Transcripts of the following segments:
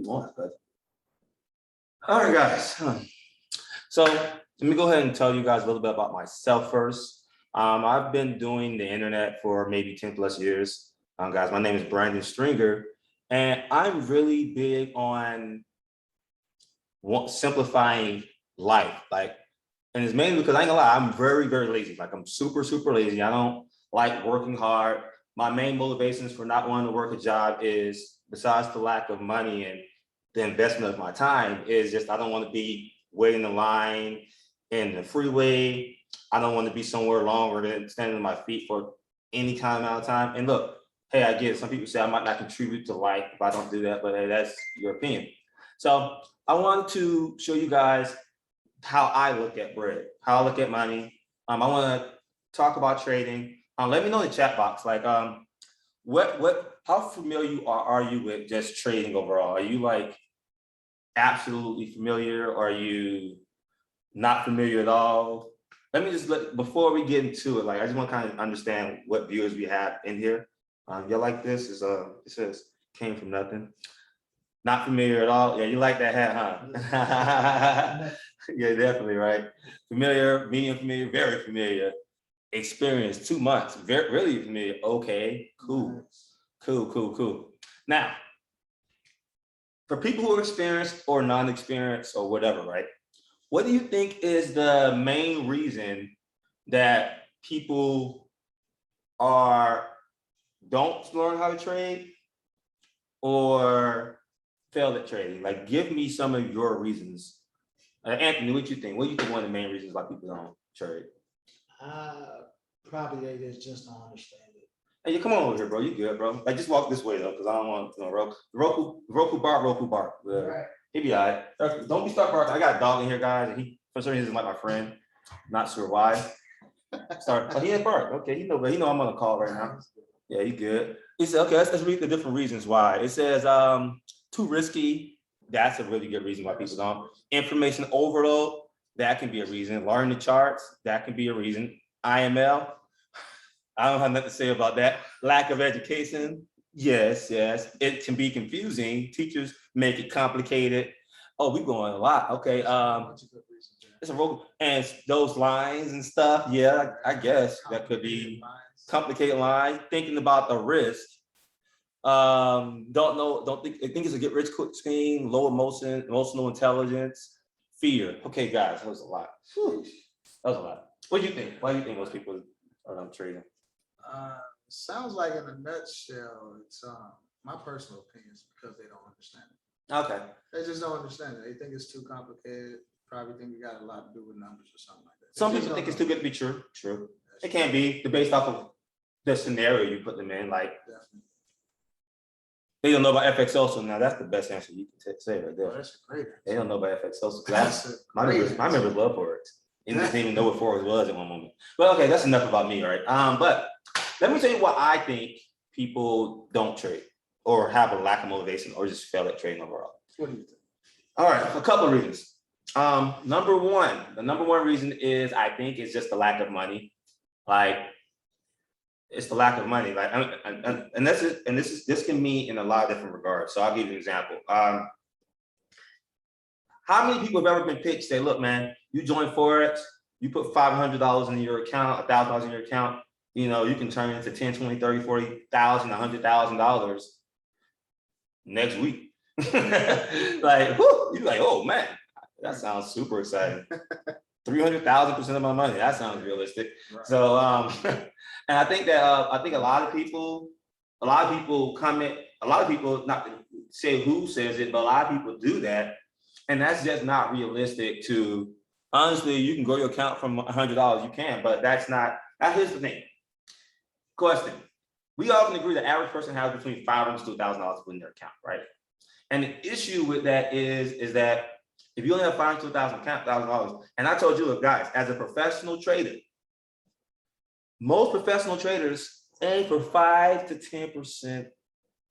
you want, but. All right, guys. So let me go ahead and tell you guys a little bit about myself first. I've been doing the internet for maybe 10 plus years. Guys, my name is Brandon Stringer, and I'm really big on simplifying life. And it's mainly because I ain't gonna lie, I'm very, very lazy. I'm super, super lazy. I don't like working hard. My main motivations for not wanting to work a job is, besides the lack of money and the investment of my time, is just I don't want to be waiting in line in the freeway. I don't want to be somewhere longer than standing on my feet for any kind amount of time. And look, hey, I get it. Some people say I might not contribute to life if I don't do that, but hey, that's your opinion. So I wanted to show you guys how I look at bread, how I look at money. I want to talk about trading. Let me know in the chat box, how familiar are you with just trading overall? Are you absolutely familiar, or are you not familiar at all? Let me just before we get into it, I just want to kind of understand what viewers we have in here. Y'all like this? It says came from nothing. Not familiar at all. Yeah, you like that hat, huh? Yeah, definitely, right. Familiar, medium familiar, very familiar. Experienced 2 months, really familiar. Okay, cool. Now, for people who are experienced or non-experienced or whatever, right? What do you think is the main reason that people don't learn how to trade or fail at trading? Give me some of your reasons. Anthony, what do you think? What do you think one of the main reasons why people don't trade? Probably they just don't understand it. Hey, come on over here, bro. You good, bro? Just walk this way though, because I don't want Roku bark. Right. He be all right. Don't be start barking. I got a dog in here, guys, and he for some reason is like my friend. Not sure why. He didn't bark. Okay, he know I'm on a call right now. Yeah, he good. He said, okay, let's read the different reasons why. It says too risky. That's a really good reason why people don't. Information overload, that can be a reason. Learn the charts, that can be a reason. IML, I don't have nothing to say about that. Lack of education, yes. It can be confusing. Teachers make it complicated. Oh, we're going a lot. Okay. It's a role, and those lines and stuff. Yeah, I guess that could be complicated lines. Thinking about the risk. Don't think it's a get rich quick scheme. Low emotional intelligence, fear. Okay, guys, that was a lot. Whew. That was a lot. What do you think? Why do you think most people are trading? Sounds like in a nutshell, it's my personal opinion is because they don't understand it. Okay. They just don't understand it. They think it's too complicated. Probably think it got a lot to do with numbers or something like that. Some people think it's too good to be true. True. It can be based off of the scenario you put them in. Definitely. They don't know about FXO, so now that's the best answer you can say right there. Oh, that's a great answer. They don't know about FXO. My members love Forex. And didn't even know what Forex was at one moment. But okay, that's enough about me, right? But let me tell you what I think people don't trade or have a lack of motivation or just fail at trading overall. What do you think? All right, a couple of reasons. The number one reason is I think it's just the lack of money. It's the lack of money. This can mean in a lot of different regards. So I'll give you an example. How many people have ever been pitched, say, look, man, you join Forex, you put $500 in your account, $1,000 in your account, you can turn it into 10, 20, 30, 40,000, $100,000 next week. You're like, oh man, that sounds super exciting. 300,000% of my money. That sounds realistic. Right. So, and I think that a lot of people comment. A lot of people, not to say who says it, but a lot of people do that, and that's just not realistic. To honestly, you can grow your account from $100. You can, but that's not. Now, here's the thing. Question: we often agree the average person has between $500 to $1,000 in their account, right? And the issue with that is that if you only have $500 to $1,000, and I told you, look, guys, as a professional trader, most professional traders aim for 5 to 10%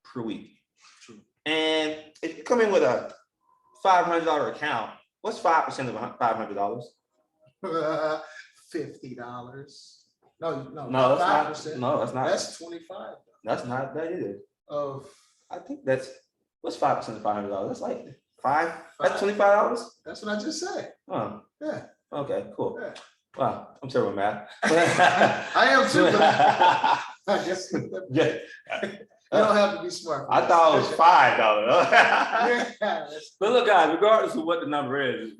per week. True. And if you come in with a $500 account, what's 5% of $500? $50. No, that's 5%. not. No, that's not. That's 25. That's not that either. Of I think that's What's 5% of $500? That's like five. That's $25. That's what I just said. Oh, Yeah. okay, cool. Yeah. Wow, I'm terrible at math. I am too. But I guess Yeah. you don't have to be smart. I thought it was $5. Yeah. But look, guys, regardless of what the number is,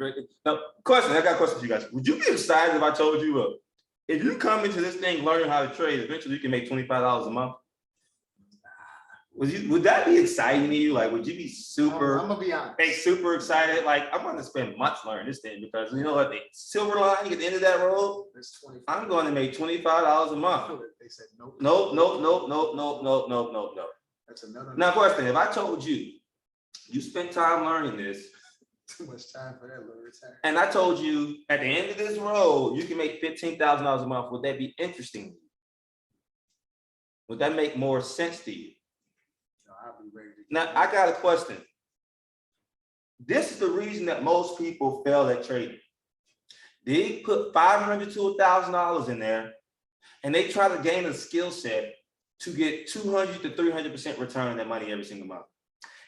now, question. I got a question for you guys. Would you be excited if I told you, if you come into this thing learning how to trade, eventually you can make $25 a month? Would that be exciting to you? Like, would you be super? I'm gonna be honest. Super excited. Like, I'm going to spend months learning this thing because you know what? The silver lining at the end of that road, I'm going to make $25 a month. They said nope. Nope. That's another. Now, question: if I told you, you spent time learning this, Too much time for that little retire. and I told you at the end of this road, you can make $15,000 a month, would that be interesting? Would that make more sense to you? I'll be ready to Now, I got a question. This is the reason that most people fail at trading. They put $500 to $1,000 in there, and they try to gain a skill set to get 200 to 300% return on their money every single month.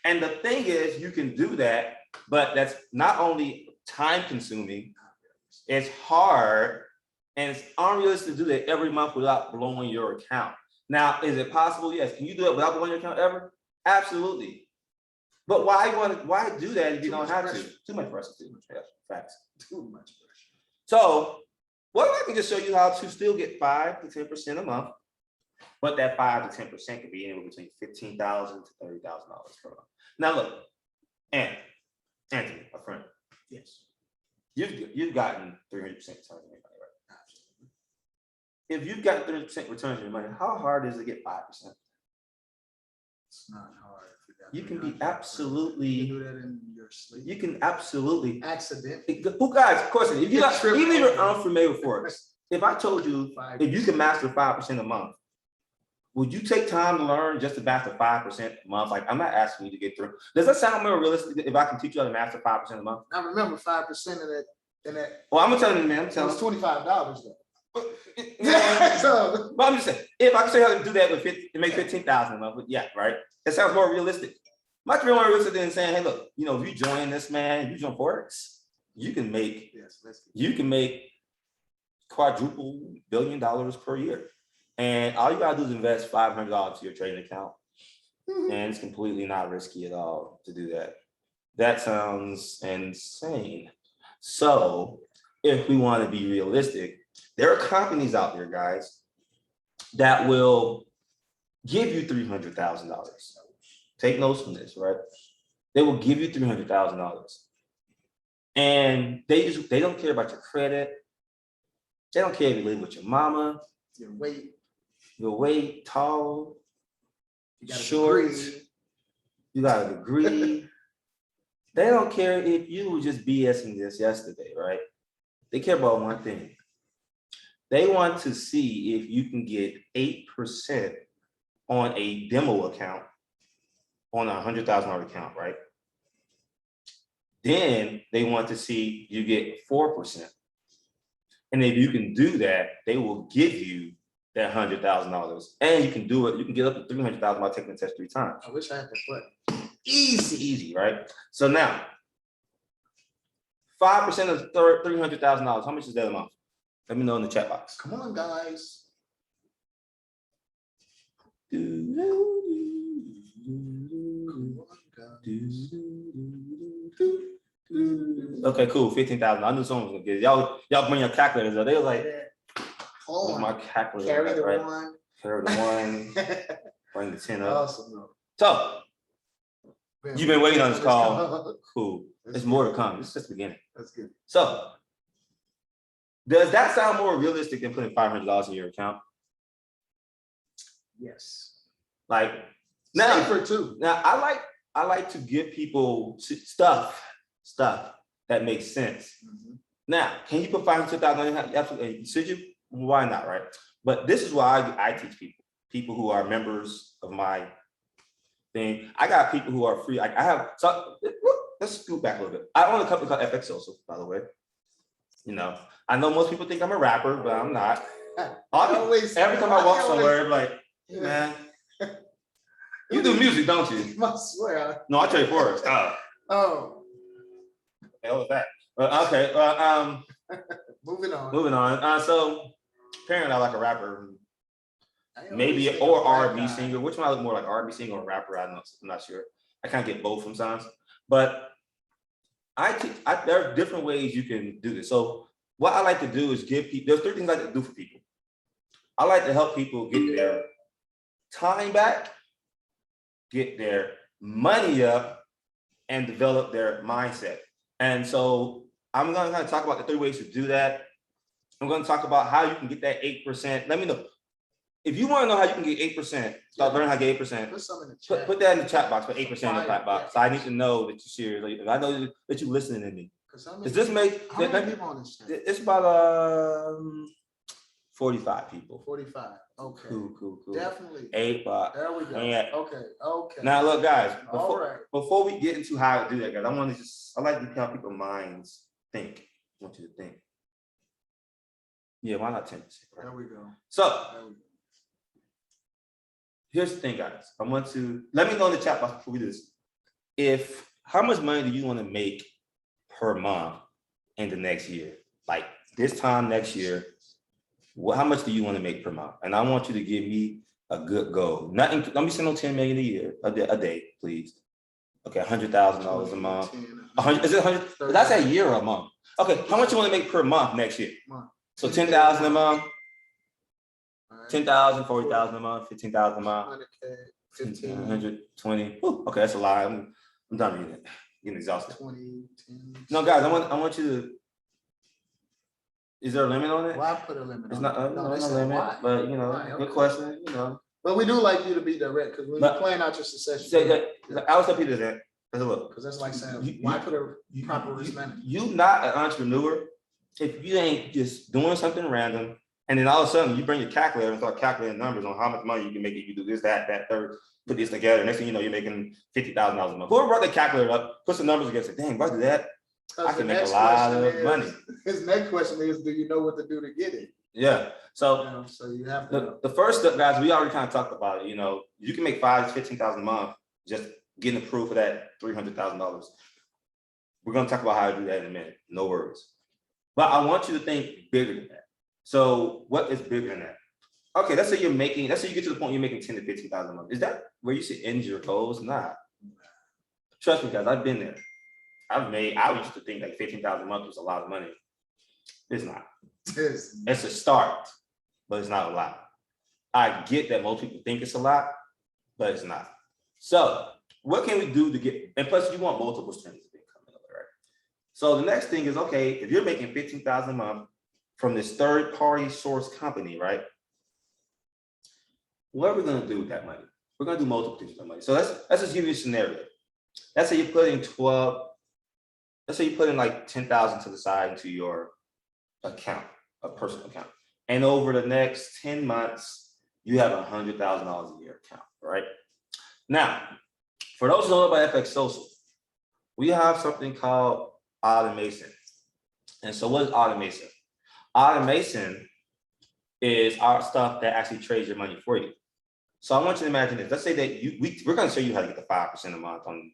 And the thing is, you can do that, but that's not only time consuming, it's hard, and it's unrealistic to do that every month without blowing your account. Now, is it possible? Yes. Can you do it without blowing your account ever? Absolutely. But why do that if you don't have to? Too much pressure. Too much pressure. Facts. Too much pressure. So, what if I can just show you how to still get 5 to 10% a month, but that 5 to 10% could be anywhere between $15,000 to $30,000 per month. Now, look, Anthony, my friend. Yes. You've gotten 300% return on your money, right? Absolutely. If you've got 30% return on your money, how hard is it to get 5%? It's not hard. You can be absolutely. You can do that in your sleep. You can absolutely. Accidentally. Who guys? Question: if you got, even if you're unfamiliar with Forex, if I told you 5%. if you can master 5% a month, would you take time to learn just to master 5% a month? Like, I'm not asking you to get through. Does that sound more realistic if I can teach you how to master 5% a month? Now remember, 5% of that. In that. Well, I'm gonna tell you, man. I'm telling you. you. It's $25 though. So, but I'm just saying, if I can show you how to do that with to make 15,000 a month, but yeah, right. It sounds more realistic. Much more realistic than saying, hey, look, you know, if you join this, man, you join Forex, you can make quadruple $1 billion per year. And all you gotta do is invest $500 to your trading account. And it's completely not risky at all to do that. That sounds insane. So if we want to be realistic, there are companies out there, guys, that will give you $300,000. Take notes from this, right? They will give you $300,000. And they don't care about your credit. They don't care if you live with your mama, your weight, tall, short, you got a degree. They don't care if you were just BSing this yesterday, right? They care about one thing. They want to see if you can get 8% on a demo account on a $100,000 account, right? Then they want to see you get 4%. And if you can do that, they will give you that $100,000. And you can do it, you can get up to $300,000 by taking the test 3 times. I wish I had that button. Easy, right? So now, 5% of $300,000, how much is that a month? Let me know in the chat box. Come on, guys. Okay, cool. 15,000. I knew someone was gonna get it. Y'all bring your calculators. They were like, "Where's my calculator?" Carry the right? one. Carry the one. Bring the 10 up. Awesome. So you've been waiting on this call. Cool. There's more to come. This is just the beginning. That's good. So does that sound more realistic than putting $500 in your account? Yes. Like now, safer too. Now I like to give people stuff that makes sense. Mm-hmm. Now, can you put $500,000? Absolutely. Should you? Why not, right? But this is why I teach people who are members of my thing. I got people who are free. I have. So let's scoot back a little bit. I own a company called FX Social, by the way. You know, I know most people think I'm a rapper, but I'm not. Every time I walk somewhere, I'm like, hey, man. You do music, don't you? I swear. No, I trade Forex. Oh, Hell was that? Okay. moving on. Moving on. So apparently I like a rapper, I maybe always think or of black R&B guy. singer. Which one I look more like, R&B singer or rapper? I'm not sure. I can't get both sometimes, but there are different ways you can do this. So what I like to do is give people. There's 3 things I like to do for people. I like to help people get their time back, get their money up, and develop their mindset. And so I'm going to kind of talk about the 3 ways to do that. I'm going to talk about how you can get that 8%. Let me know. If you want to know how you can get 8%, start learning how to get 8%. Put some in the chat. Put that in the chat box, put 8% in the chat box. So I need to know that you're serious. Like, I know that you're listening to me. Does this make, how many people on this chat? it's about 45 people. 45. Okay. Cool. Definitely. 8 bucks. There we go. Yeah. Okay. Now look, guys, All right. before we get into how to do that, guys, I like to help people's minds think. I want you to think. Yeah, why not 10%? Right? There we go. So There we go. here's the thing, guys. I want to let me know in the chat box before we do this. How much money do you want to make per month in the next year? Like this time next year, how much do you want to make per month? And I want you to give me a good goal. Nothing. Let me send no 10 million a day, please. Okay, $100,000 a month. 100? Is it 100? That's a year or a month. Okay, how much you want to make per month next year? So 10,000 a month. 10,000, 40,000 a month, 15,000 a month, 120. Okay, that's a lot. I'm done reading it. Getting exhausted. 20, 10. No, guys, I want you to. Is there a limit on it? Why put a limit? It's on not. it? No, they no said limit. why? But you know, Why? good Okay. question. You know. But we do like you to be direct because when you're playing out your succession. So, I was telling people that. Look, because that's like saying why put a proper risk management? You not an entrepreneur if you ain't just doing something random. And then all of a sudden you bring your calculator and start calculating numbers on how much money you can make if you do this, that, third, put this together. Next thing you know, you're making $50,000 a month. Whoever brought the calculator up, put some numbers together, say, dang, if I do that, I can make a lot of money. His next question is, do you know what to do to get it? Yeah. So, so you have to. The first step, guys, we already kind of talked about it. You know, you can make $5,000 to $15,000 a month just getting approved for that $300,000. We're going to talk about how to do that in a minute. No worries. But I want you to think bigger than that. So what is bigger than that? Okay, let's say you get to the point you're making 10 to 15,000 a month. Is that where you should end your goals? Nah. Trust me, guys, I've been there. I used to think like 15,000 a month was a lot of money. It's not. It's a start, but it's not a lot. I get that most people think it's a lot, but it's not. So what can we do to get, and plus you want multiple streams of income, right? So the next thing is, okay, if you're making 15,000 a month from this third-party source company, right? What are we gonna do with that money? We're gonna do multiple things with that money. So let's just give you a scenario. Let's say you put in like 10,000 to the side into your account, a personal account. And over the next 10 months, you have $100,000 a year account, right? Now, for those who know about FX Social, we have something called automation. And so what is automation? Automation is our stuff that actually trades your money for you. So I want you to imagine this. Let's say that we're going to show you how to get the 5% a month on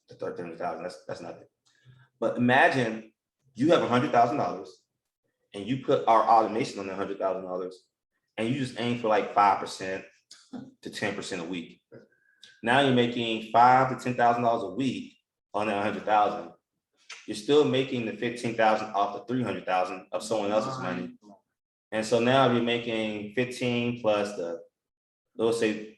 the 30,000. That's nothing. But imagine you have $100,000 and you put our automation on the $100,000 and you just aim for like 5% to 10% a week. Now you're making $5,000 to $10,000 a week on that 100,000. You're still making the 15,000 off the 300,000 of someone else's money. And so now you're making 15 plus let's say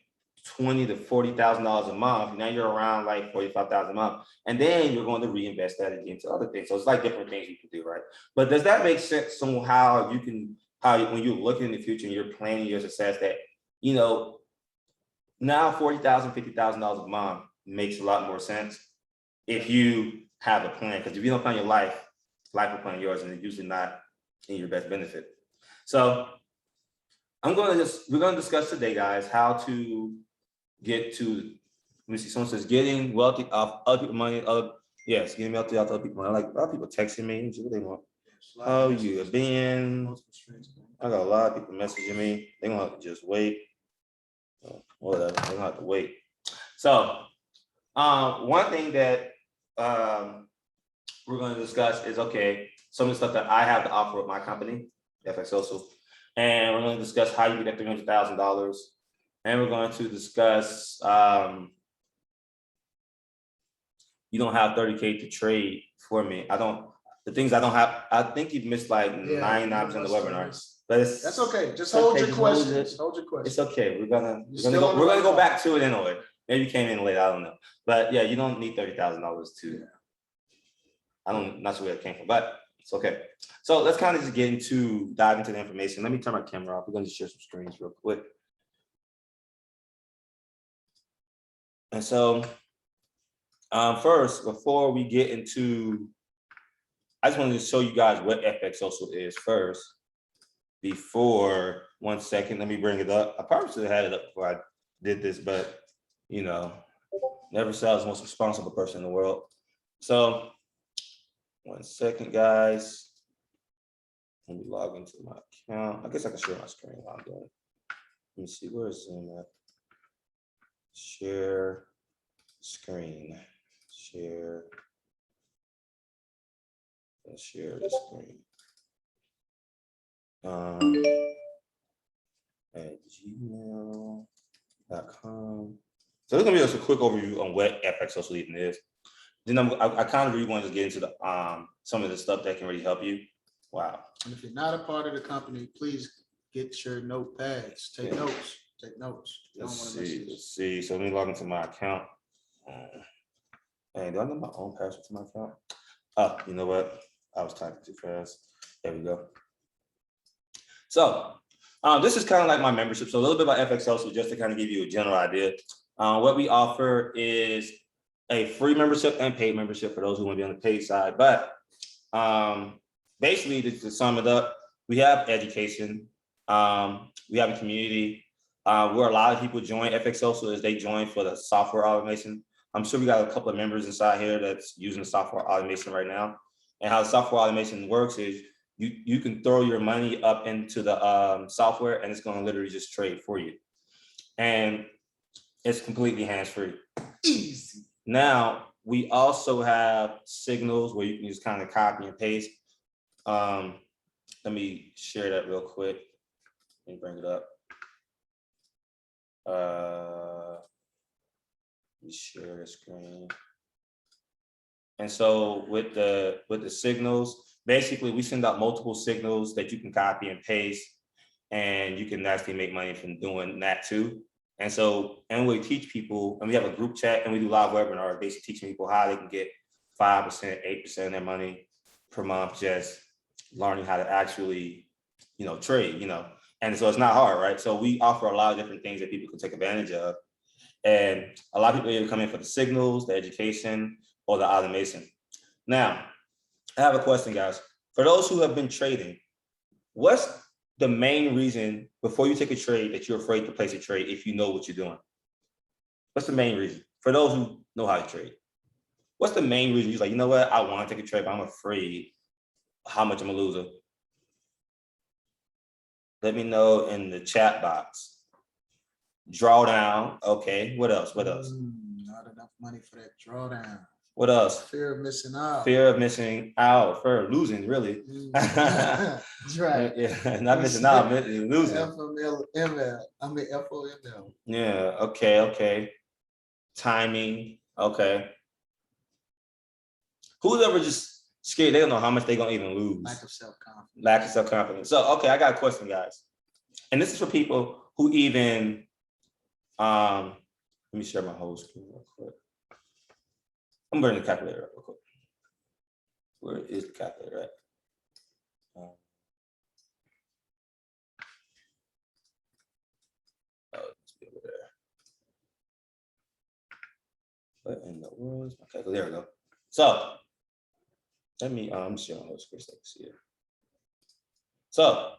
$20,000 to $40,000 a month. Now you're around like 45,000 a month. And then you're going to reinvest that again into other things. So it's like different things you can do, right? But does that make sense somehow when you're looking in the future and you're planning your success that, you know, now $40,000, $50,000 a month makes a lot more sense if you have a plan. Because if you don't plan your life will plan yours, and it's usually not in your best benefit. So we're going to discuss today, guys, how to get to, let me see, someone says getting wealthy off other people's money. Yes, getting wealthy off other people's money. Like a lot of people texting me, what they want. How you been? I got a lot of people messaging me. They're gonna have to just wait. Whatever, they're gonna have to wait. So one thing that we're going to discuss is, okay, some of the stuff that I have to offer with my company, FX Social, and we're going to discuss how you get that $300,000, and we're going to discuss you don't have 30K to trade for me. The things I don't have, I think you've missed like 99% of the webinar, but that's okay. Just hold your questions. Hold your questions. It's okay. We're gonna go back to it anyway. Maybe you came in late, I don't know. But yeah, you don't need $30,000 to. Not sure where it came from, but it's okay. So let's kind of just dive into the information. Let me turn my camera off. We're gonna just share some screens real quick. And so first, before we get into, I just wanted to show you guys what FX Social is first. Before, 1 second, let me bring it up. I probably should have had it up before I did this, but you know, never say I was the most responsible person in the world. So 1 second, guys. Let me log into my account. I guess I can share my screen while I'm doing it. Let me see, where is Zoom at? Share screen. Let's share the screen. At gmail.com. So this is gonna be just a quick overview on what FX Social even is. Then I kind of really want to just get into the some of the stuff that can really help you. Wow. And if you're not a part of the company, please get your notepads. Take notes. Take notes. Let's see. So let me log into my account. Hey, do I know my own password to my account? Oh, you know what? I was typing too fast. There we go. So this is kind of like my membership. So a little bit about FX Social, just to kind of give you a general idea. What we offer is a free membership and paid membership for those who want to be on the paid side. But basically, to sum it up, we have education. We have a community where a lot of people join FX Social as they join for the software automation. I'm sure we got a couple of members inside here that's using the software automation right now. And how the software automation works is you can throw your money up into the software and it's going to literally just trade for you. And it's completely hands-free. Easy. Now, we also have signals where you can just kind of copy and paste. Let me share that real quick. Let me bring it up. Let me share the screen. And so with the signals, basically we send out multiple signals that you can copy and paste, and you can actually make money from doing that too. And so, and we teach people, and we have a group chat, and we do live webinars, basically teaching people how they can get 5%, 8% of their money per month, just learning how to actually, trade, And so it's not hard, right? So we offer a lot of different things that people can take advantage of. And a lot of people either come in for the signals, the education, or the automation. Now, I have a question, guys. For those who have been trading, what's the main reason before you take a trade that you're afraid to place a trade if you know what you're doing? What's the main reason? For those who know how to trade, what's the main reason you're like, you know what, I want to take a trade, but I'm afraid how much I'm a loser? Let me know in the chat box. Drawdown. Okay. What else? What else? Not enough money for that drawdown. What else? Fear of missing out. Fear of missing out. Fear of losing, really. That's right. Yeah, not missing out, losing. FOML. Yeah. Okay. Timing. Okay. Who's ever just scared? They don't know how much they're gonna even lose. Lack of self-confidence. Lack of self-confidence. So, okay, I got a question, guys. And this is for people who even, let me share my whole screen real quick. I'm burning the calculator up real quick. Where is the calculator at? Let's be over there. What in the world? Okay, there we go. So let me share my whole screen so I can see it. So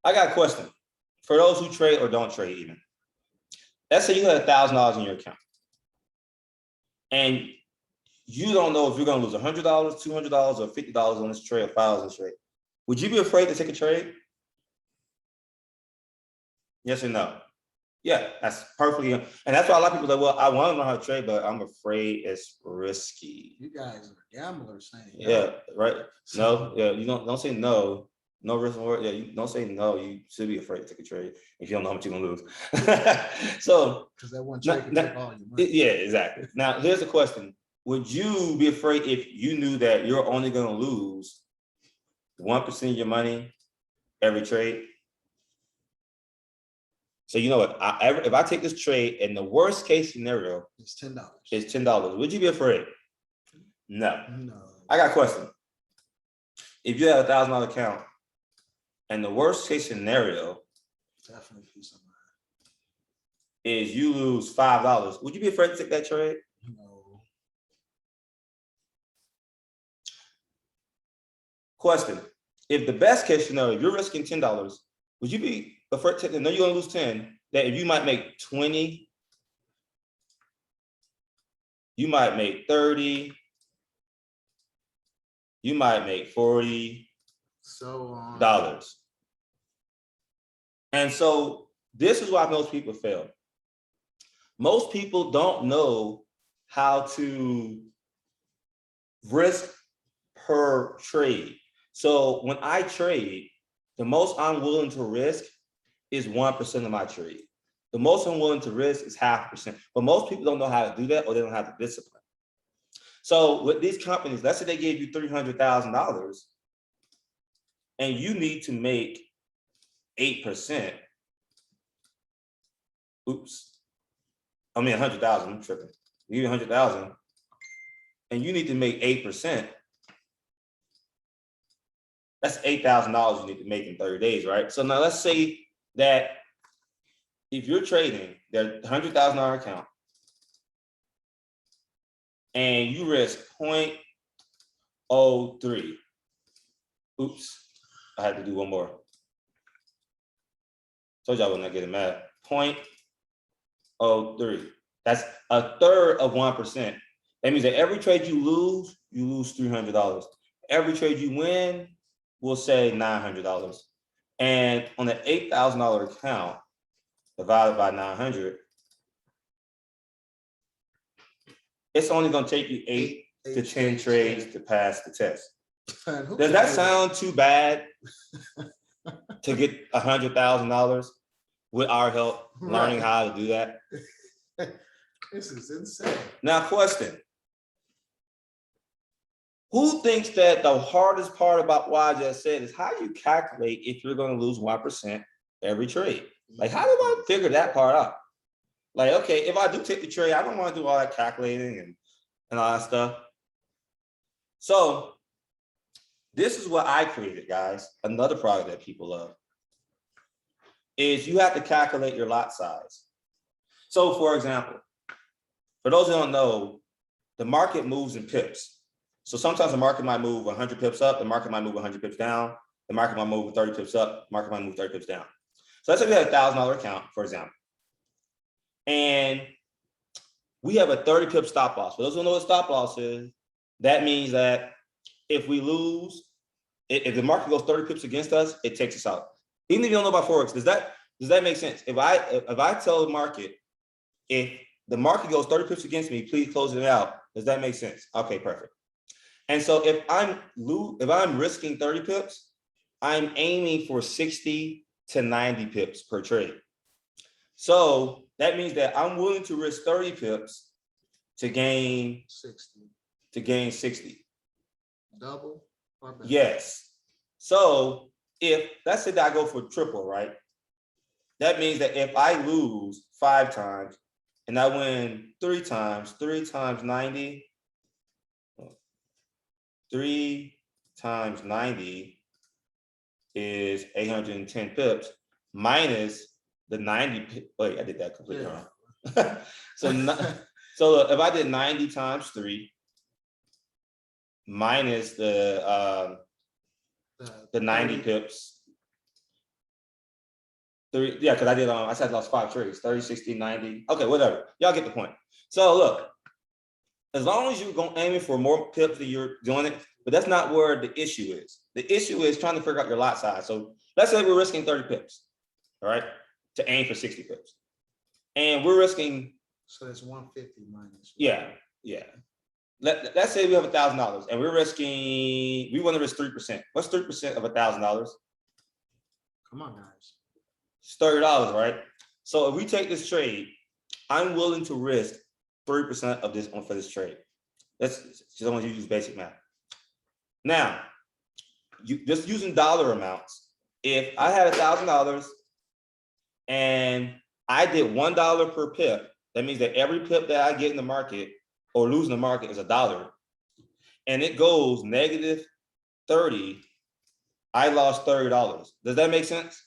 I got a question for those who trade or don't trade even. Let's say you had $1,000 in your account and you don't know if you're gonna lose $100, $200, or $50 on this trade, or $5 on this trade. Would you be afraid to take a trade? Yes or no? Yeah, that's perfectly, and that's why a lot of people are like, well, I want to know how to trade, but I'm afraid it's risky. You guys are gamblers saying. Yeah, right. No, yeah, you don't say no. No risk reward. Yeah, you don't say no. You should be afraid to take a trade if you don't know how much you're gonna lose. So because that one trade can take all your money. yeah, exactly. Now here's the question: would you be afraid if you knew that you're only gonna lose 1% of your money every trade? So you know what? If I take this trade and the worst case scenario It's $10. is $10, would you be afraid? No. No. I got a question. If you have $1,000 account and the worst case scenario Definitely peace of mind. is you lose $5, would you be afraid to take that trade? No. Question. If the best case scenario, you're risking $10, would you be afraid to know you're gonna lose 10, that if you might make 20, you might make 30, you might make $40. And so this is why most people fail. Most people don't know how to risk per trade. So when I trade, the most I'm willing to risk is 1% of my trade. The most I'm willing to risk is 0.5%. But most people don't know how to do that, or they don't have the discipline. So with these companies, let's say they gave you $300,000 and you need to make 8%. Oops. I mean 100,000, I'm tripping. You give you 100,000 and you need to make 8%. That's $8,000 you need to make in 30 days, right? So now let's say that if you're trading that $100,000 account and you risk 0.03. Oops, I had to do one more. Told you I wasn't gonna get it mad. 0.03. That's a third of 1%. That means that every trade you lose $300. Every trade you win, we'll say $900. And on an $8,000 account divided by 900, it's only going to take you 8 to 10 trades to pass the test. Does that sound too bad to get $100,000 with our help learning how to do that? This is insane. Now, question. Who thinks that the hardest part about what I just said is how you calculate if you're going to lose 1% every trade? Like, how do I figure that part out? Like, okay, if I do take the trade, I don't want to do all that calculating and all that stuff. So this is what I created, guys. Another product that people love is you have to calculate your lot size. So for example, for those who don't know, the market moves in pips. So sometimes the market might move 100 pips up, the market might move 100 pips down, the market might move 30 pips up, the market might move 30 pips down. So let's say we have $1,000 account, for example, and we have a 30 pip stop loss. For those who know what stop loss is, that means that if we lose, if the market goes 30 pips against us, it takes us out. Even if you don't know about Forex, does that make sense? If I tell the market, if the market goes 30 pips against me, please close it out. Does that make sense? Okay, perfect. And so if I'm risking 30 pips, I'm aiming for 60 to 90 pips per trade. So that means that I'm willing to risk 30 pips to gain 60. Double or better? Yes. So if let's say that I go for triple, right? That means that if I lose 5 times and I win 3 times, 3 times 90, 3 times 90 is 810 pips minus the 90. Wait, I did that completely wrong. So look, if I did 90 times 3 minus the 90 pips. 3, yeah, because I said I lost 5 trades, 30, 60, 90. Okay, whatever. Y'all get the point. So look, as long as you're aiming for more pips than you're doing it, but that's not where the issue is. The issue is trying to figure out your lot size. So let's say we're risking 30 pips, all right, to aim for 60 pips. and we're risking, So that's 150 minus. yeah. Let's say we have $1,000 and we're risking, we want to risk 3%. What's 3% of $1,000? Come on, guys. It's $30, right? So if we take this trade, I'm willing to risk 3% of this for this trade. Let's just want to use basic math. Now, you just using dollar amounts. If I had $1,000 and I did $1 per pip, that means that every pip that I get in the market or lose in the market is $1, and it goes negative 30, I lost $30. Does that make sense?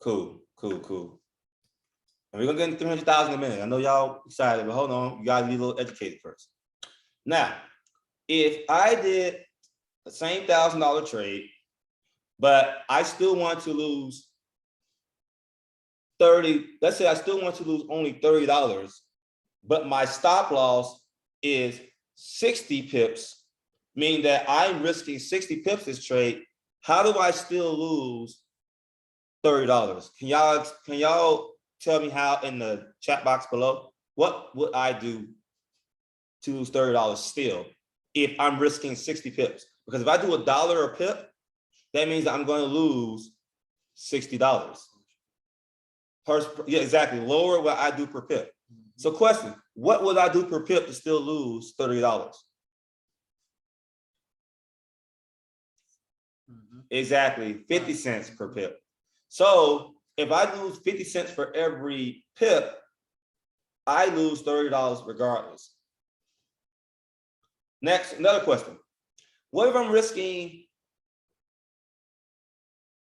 Cool. And we're gonna get into 300,000 in a minute. I know y'all excited, but hold on, you gotta be a little educated first. Now, if I did the same $1,000 trade, but I still want to lose 30, let's say I still want to lose only $30, but my stop loss is 60 pips, meaning that I'm risking 60 pips this trade. How do I still lose $30? Can y'all tell me how in the chat box below? What would I do to lose $30 still if I'm risking 60 pips? Because if I do $1 a pip, that means that I'm going to lose $60. Yeah, exactly. Lower what I do per pip. So question, what would I do per pip to still lose $30? Exactly, 50 cents per pip. So if I lose 50 cents for every pip, I lose $30 regardless. Next, another question. What if I'm risking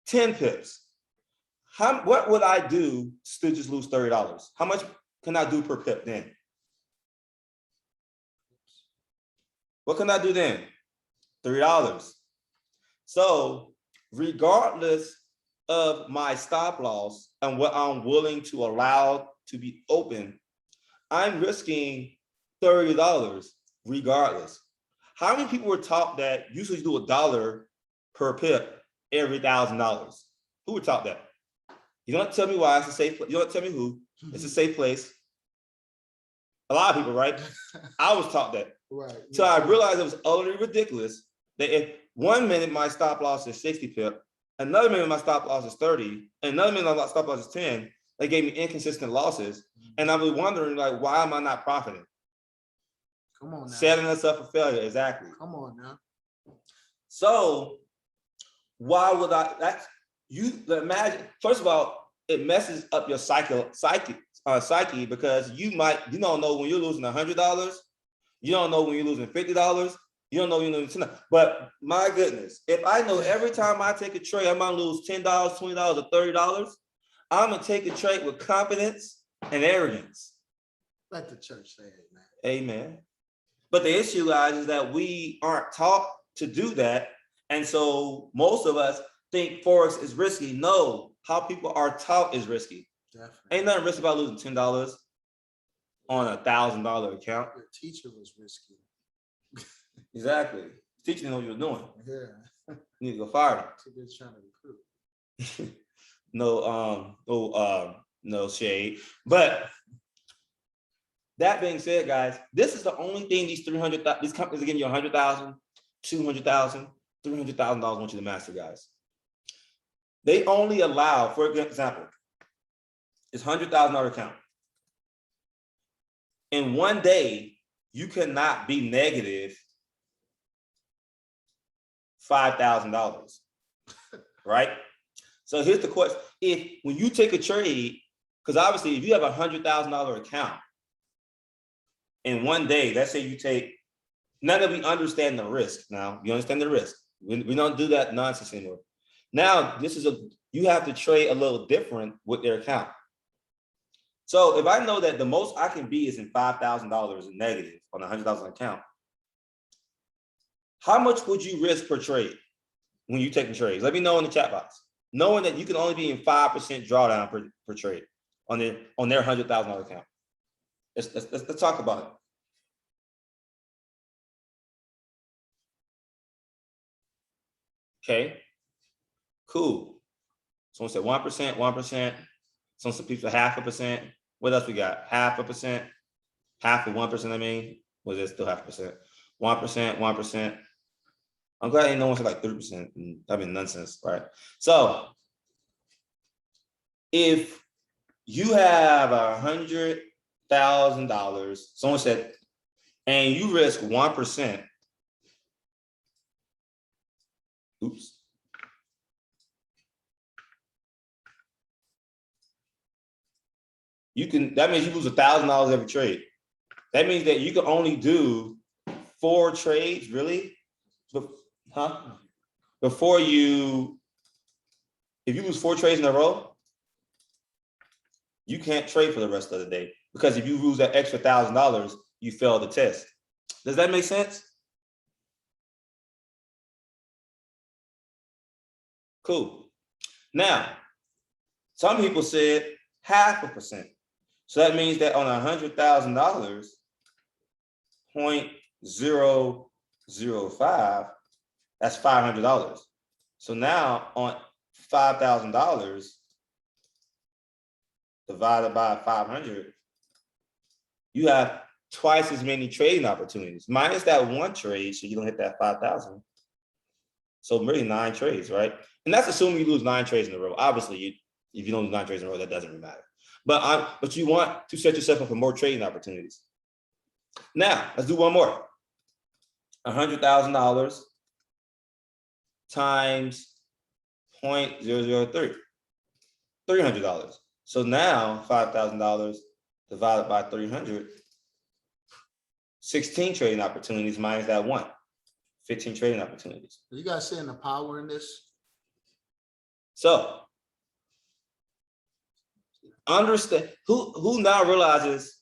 10 pips? What would I do to just lose $30? How much can I do per pip then? What can I do then? $3. So regardless of my stop loss and what I'm willing to allow to be open, I'm risking $30 regardless. How many people were taught that you should do $1 per pip every $1,000? Who were taught that? You don't tell me why. It's a safe place. You don't tell me who. It's a safe place. A lot of people, right? I was taught that. Right. So I realized it was utterly ridiculous that if 1 minute my stop loss is 60 pip, another minute my stop loss is 30, and another minute my stop loss is 10, they gave me inconsistent losses. And I was wondering, like, why am I not profiting? Come on now. Setting us up for failure, exactly. Come on now. So why would you imagine, first of all, it messes up your psyche because you don't know when you're losing $100, you don't know when you're losing $50, you don't know when you're losing $10. But my goodness, if I know every time I take a trade, I'm gonna lose $10, $20, or $30, I'm gonna take a trade with confidence and arrogance. Let the church say it, man. Amen. But the issue, guys, is that we aren't taught to do that. And so most of us think Forex is risky. No, how people are taught is risky. Definitely. Ain't nothing risky about losing $10 on a $1,000 account. Your teacher was risky. Exactly. Teacher didn't know what you were doing. Yeah. You need to go fire them. So they're trying to recruit. No shade. But that being said, guys, this is the only thing these companies are giving you $100,000, $200,000, $300,000 want you to master, guys. They only allow, for example, it's $100,000 account. In one day, you cannot be negative $5,000, right? So here's the question: when you take a trade, because obviously, if you have a $100,000 account in one day, let's say you take. Now that we understand the risk, now you understand the risk. We don't do that nonsense anymore. Now you have to trade a little different with their account. So if I know that the most I can be is in $5,000 in negative on a $100,000 account, how much would you risk per trade when you take trades? Let me know in the chat box. Knowing that you can only be in 5% drawdown per trade on their $100,000 account. Let's talk about it. Okay, cool. Someone said 1%, 1%. Someone said people 0.5%. What else we got? 0.5%, half of 1%. I mean, was it still 0.5%? 1%, 1%. I'm glad ain't no one said like 3%. I mean, nonsense, right? So if you have $100,000, someone said, and you risk 1%. Oops. That means you lose $1,000 every trade. That means that you can only do 4 trades, really? Before if you lose 4 trades in a row, you can't trade for the rest of the day, because if you lose that extra $1,000, you fail the test. Does that make sense? Cool. Now, some people said 0.5%. So that means that on $100,000, 0.005, that's $500. So now on $5,000 divided by 500, you have twice as many trading opportunities, minus that 1 trade, so you don't hit that 5,000. So really 9 trades, right? And that's assuming you lose 9 trades in a row. Obviously, if you don't lose 9 trades in a row, that doesn't really matter. But you want to set yourself up for more trading opportunities. Now, let's do one more. $100,000 times 0.003, $300. So now $5,000 divided by 300, 16 trading opportunities minus that 1, 15 trading opportunities. Are you guys seeing the power in this? So understand who now realizes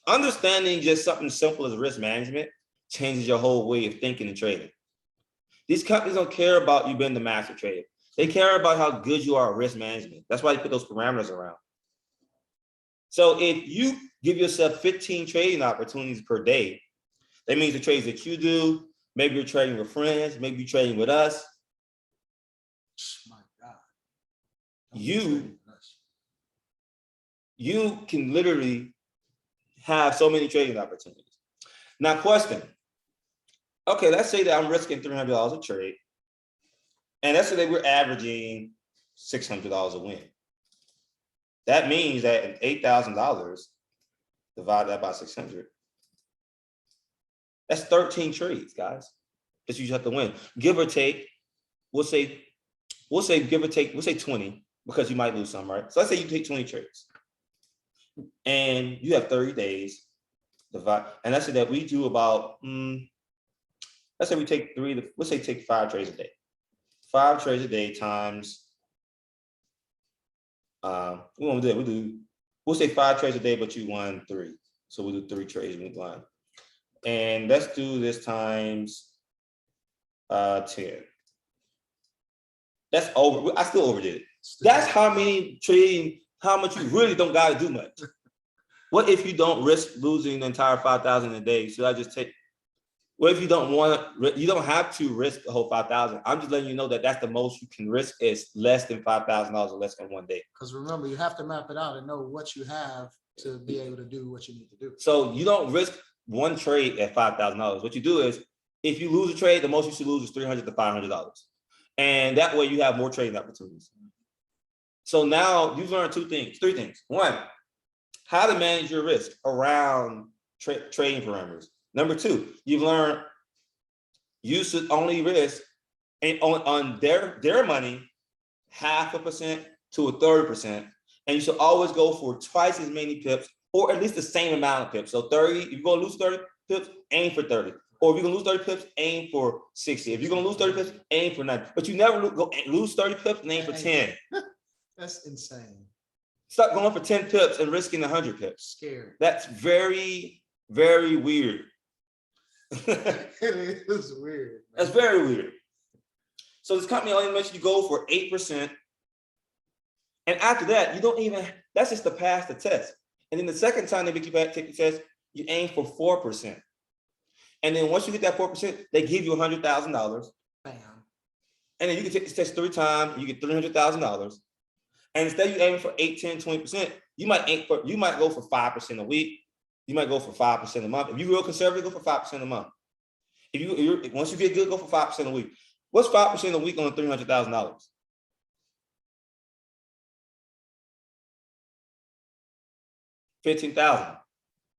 understanding just something simple as risk management changes your whole way of thinking and trading. These companies don't care about you being the master trader. They care about how good you are at risk management. That's why you put those parameters around. So if you give yourself 15 trading opportunities per day, that means the trades that you do, maybe you're trading with friends, maybe you're trading with us. My God. You can literally have so many trading opportunities. Now, question. Okay, let's say that I'm risking $300 a trade. And let's say that we're averaging $600 a win. That means that $8,000, divide that by 600. That's 13 trades, guys, that you just have to win. Give or take, we'll say give or take, we'll say 20, because you might lose some, right? So let's say you take 20 trades. And you have 30 days, divide, and let's say that we do about, let's say we take take 5 trades a day. 5 trades a day times, we'll say 5 trades a day, but you won 3. So we'll do 3 trades in one. And let's do this times 10. That's over. I still overdid it. That's how many trading, how much you really don't got to do much. What if you don't risk losing the entire 5,000 a day? Should I just take? What if you don't you don't have to risk the whole 5,000? I'm just letting you know that that's the most you can risk is less than $5,000 or less than one day. Because remember, you have to map it out and know what you have to be able to do what you need to do. So you don't risk one trade at $5,000. What you do is, if you lose a trade, the most you should lose is $300 to $500. And that way you have more trading opportunities. So now you've learned 3 things. 1, how to manage your risk around trading parameters. Number 2, you've learned you should only risk on their money 0.5% to 1/3%. And you should always go for twice as many pips, or at least the same amount of pips. So 30, if you're going to lose 30 pips, aim for 30. Or if you're going to lose 30 pips, aim for 60. If you're going to lose 30 pips, aim for 90. But you never lose 30 pips and aim for 10. That's insane. Stop going for 10 pips and risking 100 pips. Scared. That's very, very weird. It is weird. Man. That's very weird. So this company only lets you go for 8%. And after that, you don't even, that's just to pass the test. And then the second time they make you take the test, you aim for 4%. And then once you get that 4%, they give you $100,000. Bam. And then you can take this test 3 times, and you get $300,000. And instead of you aiming for 8, 10, 20%, you might go for 5% a week. You might go for 5% a month. If you're real conservative, go for 5% a month. Once you get good, go for 5% a week. What's 5% a week on $300,000? $15,000.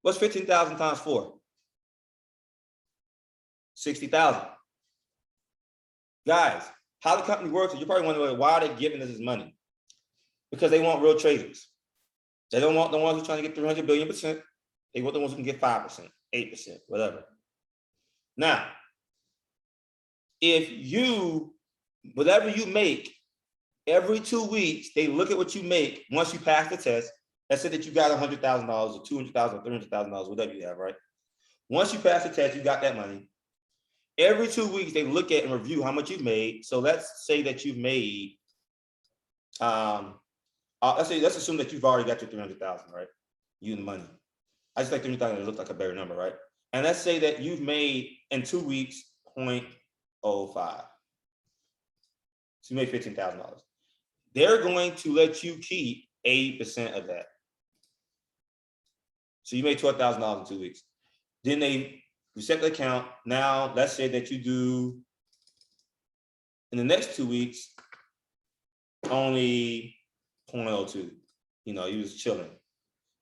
What's 15,000 times 4? 60,000. Guys, how the company works is you're probably wondering why are they giving us this money? Because they want real traders. They don't want the ones who are trying to get 300 billion%. They want the ones who can get 5%, 8%, whatever. Now, whatever you make, every 2 weeks, they look at what you make once you pass the test. Let's say that you got $100,000 or $200,000 or $300,000, whatever you have, right? Once you pass the test, you got that money. Every 2 weeks, they look at and review how much you've made. So let's say that you've made, let's assume that you've already got your 300,000, right? You and the money. I just like 300,000 to look like a better number, right? And let's say that you've made in 2 weeks 0.05. So you made $15,000. They're going to let you keep 80% of that. So you made $12,000 in 2 weeks. Then they reset the account. Now, let's say that you do in the next 2 weeks only 0.02. You know, you was chilling.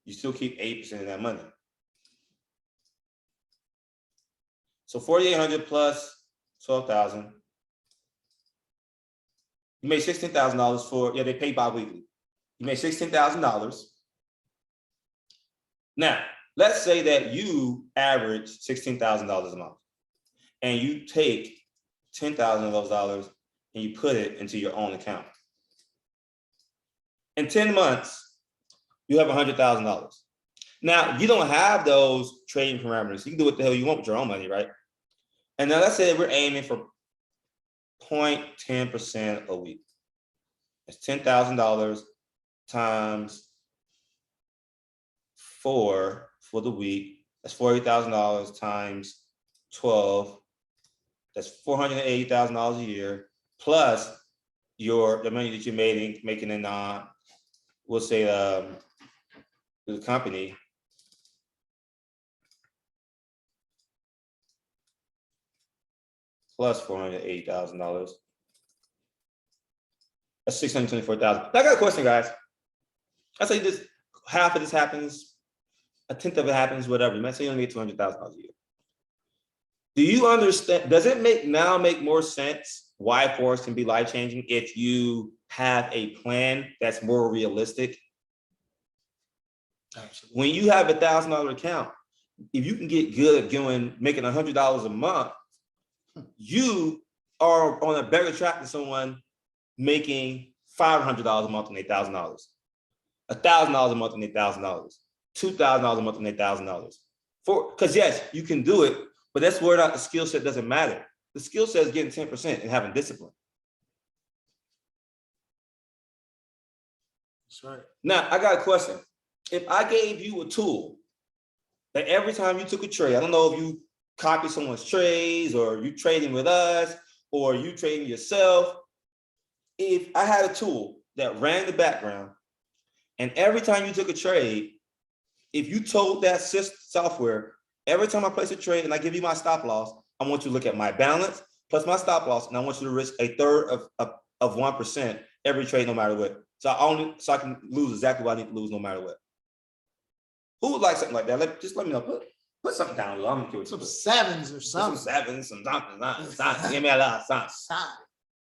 You still keep 8% of that money. So 4,800 plus 12,000. You made $16,000 they pay bi-weekly. You made $16,000. Now, let's say that you average $16,000 a month and you take 10,000 of those dollars and you put it into your own account. In 10 months, you have $100,000. Now, you don't have those trading parameters. You can do what the hell you want with your own money, right? And now let's say we're aiming for 0.10% a week. It's $10,000 times 4 for the week. That's $40,000 times 12. That's $480,000 a year, plus the money that you're making in we'll say the company. Plus $480,000. That's $624,000. I got a question, guys. I say this, half of this happens, a tenth of it happens, whatever. You might say you only get $200,000 a year. Do you understand? Does it make more sense why Forex can be life-changing if you have a plan that's more realistic? Absolutely. When you have $1,000 account, if you can get good at making $100 a month, you are on a better track than someone making $500 a month on $8,000, $1,000 a month on $8,000, $2,000 a month on $8,000. Because yes, you can do it, but that's where the skill set doesn't matter. The skill set is getting 10% and having discipline. That's right. Now, I got a question. If I gave you a tool that every time you took a trade, I don't know if you copy someone's trades or you trading with us or you trading yourself. If I had a tool that ran the background and every time you took a trade, if you told that software, every time I place a trade and I give you my stop loss, I want you to look at my balance plus my stop loss, and I want you to risk a third of 1% every trade, no matter what. So I can lose exactly what I need to lose, no matter what. Who would like something like that? Just let me know. Put something down. I'm curious. Some sevens or something. Some sevens, some something. Give me a lot of something. A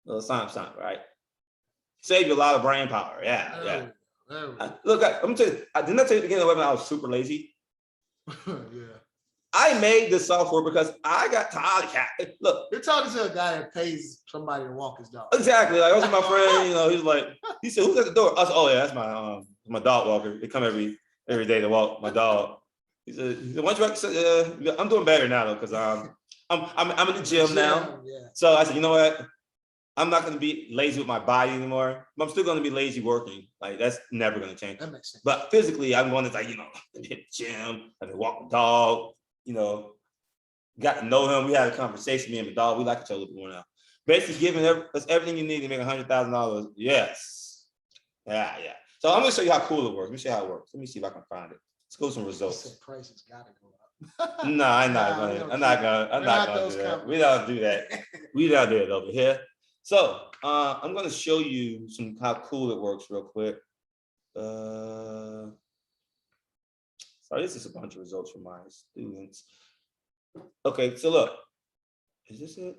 little something, right? Save you a lot of brain power. Yeah. Look, let me tell you. Didn't I tell you at the beginning of the webinar I was super lazy? Yeah. I made this software because I got tired of cat. Look, you're talking to a guy that pays somebody to walk his dog. Exactly. Like I was with my friend. He said, "Who's at the door?" I said, "Oh yeah, that's my dog walker. They come every day to walk my dog." He said, "Why don't you?" I'm doing better now though, because I'm in the gym now. Yeah. So I said, you know what? I'm not going to be lazy with my body anymore, but I'm still going to be lazy working. Like that's never going to change. That makes sense. But physically, I'm going to hit the gym, I can walk the dog. Got to know him. We had a conversation, me and the dog. We like each other more now. Basically giving us everything you need to make $100,000. Yes. Yeah. So I'm gonna show you how cool it works. Let me show you how it works. Let me see if I can find it. Let's go to some results. Prices gotta go up. No, I'm not Nah, gonna. I'm not gonna do that. We don't do that. We don't do it over here. So I'm gonna show you how cool it works real quick. Sorry, this is a bunch of results from my students. Okay, so look, is this it?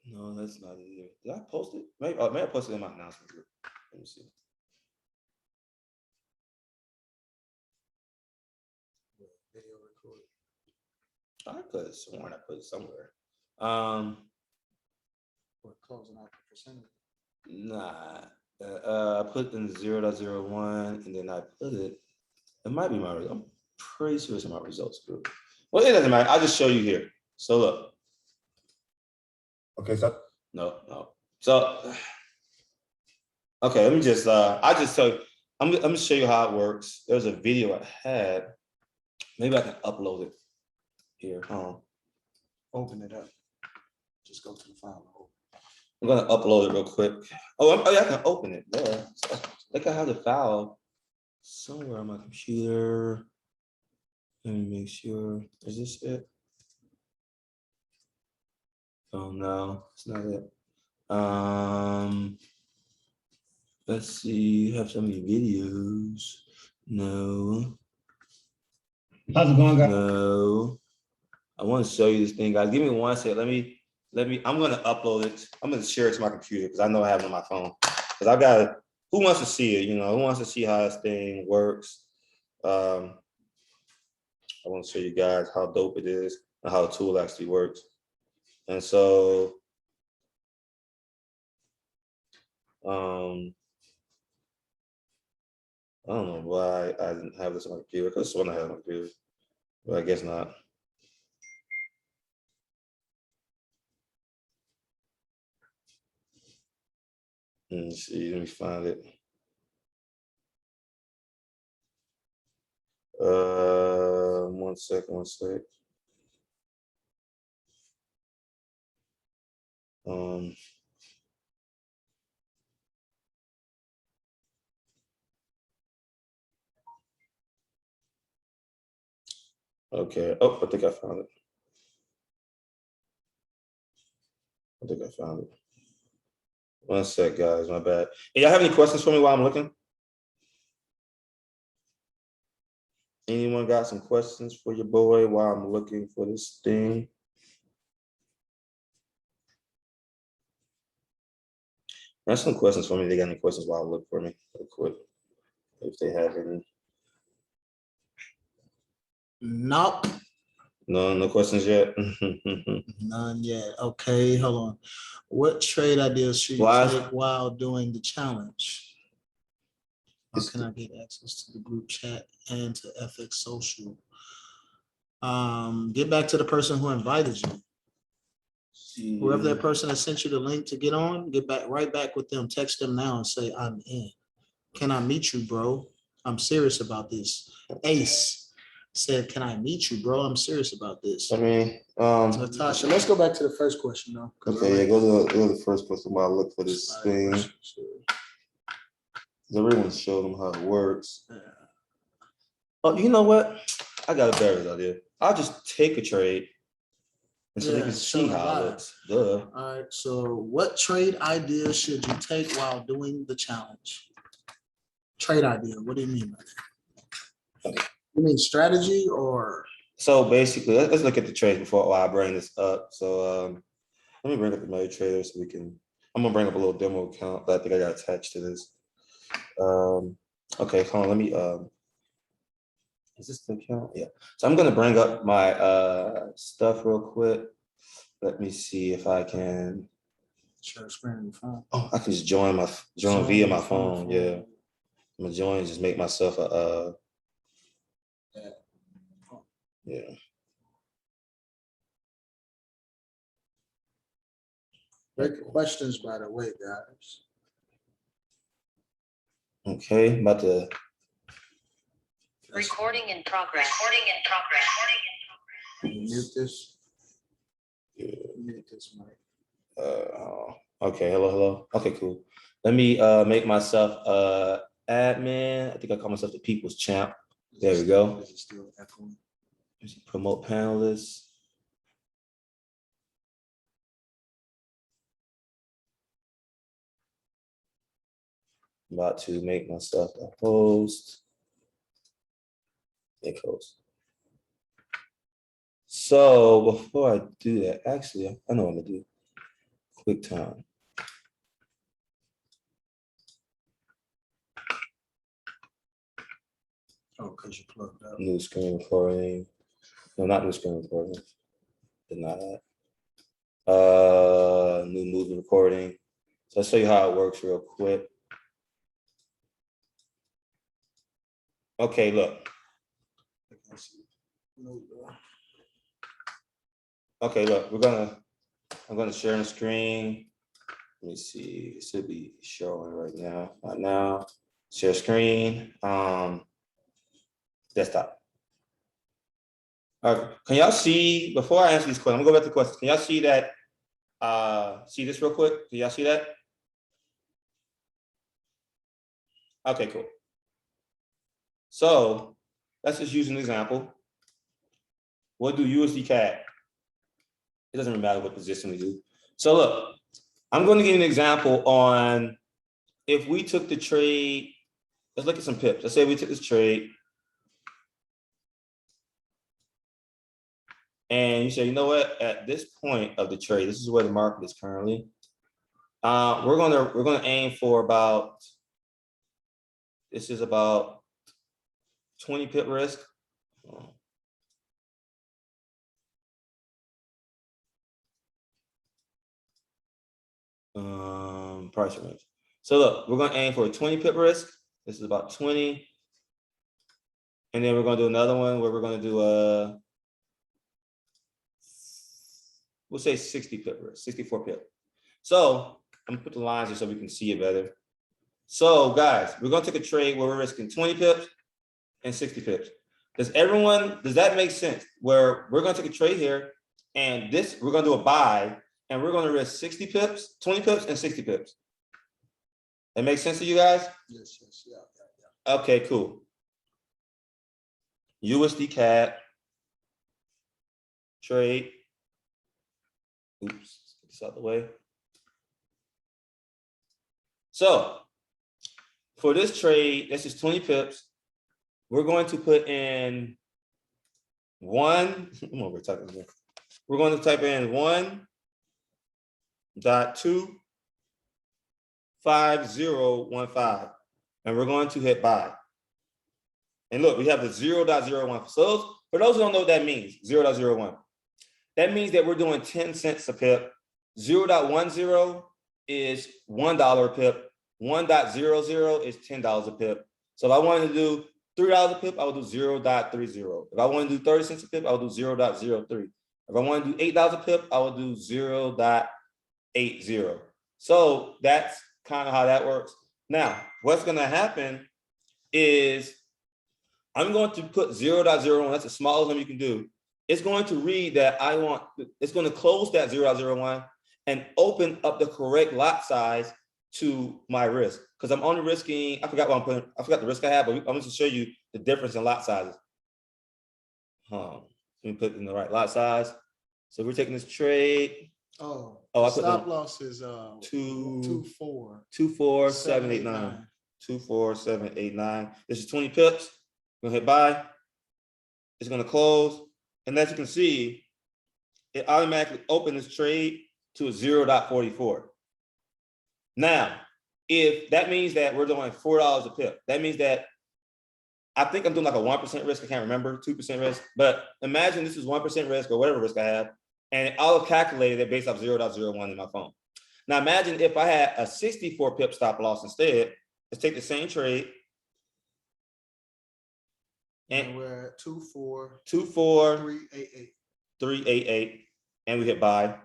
No, that's not it here. Did I post it? Maybe I posted it in my announcement group. Let me see. Video record. I could have sworn I put it somewhere. We're closing out the percentage. Nah. I put in 0.01 and then I put it. It might be my. I'm pretty sure it's in my results group. Well, it doesn't matter. I'll just show you here. So look. Okay, so no. So okay, let me just I just tell you. I'm gonna show you how it works. There's a video I had. Maybe I can upload it here. Open it up. Just go to the file. I'm gonna upload it real quick. Oh, yeah, I can open it. There. So, like I have the file somewhere on my computer. Let me make sure. Is this it? Oh no, it's not it. Let's see. You have so many videos. No. How's it going, guys? No. I want to show you this thing, guys. Give me 1 second. Let me. I'm gonna upload it. I'm gonna share it to my computer because I know I have it on my phone. Because I got it. Who wants to see it? You know, who wants to see how this thing works? I want to show you guys how dope it is and how the tool actually works. And so, I don't know why I didn't have this on my computer. Because I have it on my computer, but I guess not. Let me see. Let me find it. 1 second. 1 sec. Okay. Oh, I think I found it. I think I found it. 1 sec, guys. My bad. Hey, y'all have any questions for me while I'm looking? Anyone got some questions for your boy while I'm looking for this thing? Ask some questions for me. They got any questions while I look for me real quick, if they have any. Nope. No questions yet. None yet. Okay, hold on. What trade ideas should you take while doing the challenge? How can I get access to the group chat and to FX Social? Get back to the person who invited you. Whoever that person that sent you the link to get on, get back right back with them. Text them now and say, I'm in. Can I meet you, bro? I'm serious about this. Ace said, can I meet you, bro? I'm serious about this. I mean, Natasha, let's go back to the first question though. Okay, yeah, go to the first question while I look for this thing. I really want to show them how it works. Yeah. Oh, you know what? I got a better idea. I'll just take a trade and so they can see how it looks. Duh. All right, so what trade idea should you take while doing the challenge? Trade idea, what do you mean by that? Okay. You mean strategy or? So basically, let's look at the trade before I bring this up. So let me bring up the MetaTrader so we can, I'm gonna bring up a little demo account that I think I got attached to this. Okay, hold on, let me, is this the account? Yeah. So I'm gonna bring up my stuff real quick. Let me see if I can. Share screen on your phone. Oh, I can just join via my phone. Yeah. I'm gonna join and just make myself a yeah. Great questions, by the way, guys. Okay, I'm about to. Recording in progress. Mute this. Yeah. Mute this, Mike. Okay, hello. Okay, cool. Let me make myself admin. I think I call myself the people's champ. There we go. Promote panelists. I'm about to make myself a host. Make host. So before I do that, actually, I know what I'm gonna do. Quick time. Oh, because you plugged up. New screen recording. No, not new screen recording. Deny that. New movie recording. So I'll show you how it works real quick. Okay, look. Okay, look, I'm gonna share the screen. Let me see, it should be showing right now. Not now. Share screen. Desktop. All right, can y'all see, before I answer these questions, I'm gonna go back to questions. Can y'all see that? See this real quick? Can y'all see that? Okay, cool. So let's just use an example. We'll do USD CAD. It doesn't really matter what position we do. So look, I'm going to give you an example on if we took the trade. Let's look at some pips. Let's say we took this trade. And you say, you know what, at this point of the trade, this is where the market is currently. We're gonna aim for about, this is about 20 pip risk. Price range. So look, we're gonna aim for a 20 pip risk. This is about 20. And then we're gonna do another one where we're gonna do we'll say 60 pip risk, 64 pip. So I'm gonna put the lines here so we can see it better. So guys, we're gonna take a trade where we're risking 20 pips and 60 pips. Does that make sense? Where we're gonna take a trade here and this, we're gonna do a buy and we're gonna risk 60 pips, 20 pips and 60 pips. That makes sense to you guys? Yes, yeah. Okay, cool. USD CAD trade. Oops, get this out of the way. So for this trade, this is 20 pips. We're going to put in one. I'm over typing here. We're going to type in 1.25015, and we're going to hit buy. And look, we have the 0.01. So for those who don't know what that means, 0.01. That means that we're doing 10 cents a pip. 0.10 is $1 a pip. 1.00 is $10 a pip. So if I wanted to do $3 a pip, I would do 0.30. If I want to do 30 cents a pip, I would do 0.03. If I want to do $8 a pip, I would do 0.80. So that's kind of how that works. Now, what's going to happen is I'm going to put 0.01. That's the smallest number you can do. It's going to read that it's going to close that 0.01 and open up the correct lot size to my risk. Because I'm only risking, I forgot the risk I have, but I'm going to show you the difference in lot sizes. Let me put it in the right lot size. So we're taking this trade. Oh, I stop loss is 24789. 24789. This is 20 pips. We're gonna hit buy. It's gonna close. And as you can see, it automatically opened this trade to a 0.44. Now, if that means that we're doing $4 a pip, that means that I think I'm doing like a 1% risk. I can't remember, 2% risk. But imagine this is 1% risk or whatever risk I have, and it auto-calculated it based off 0.01 in my phone. Now imagine if I had a 64 pip stop loss instead. Let's take the same trade. And we're at 388, and we hit buy.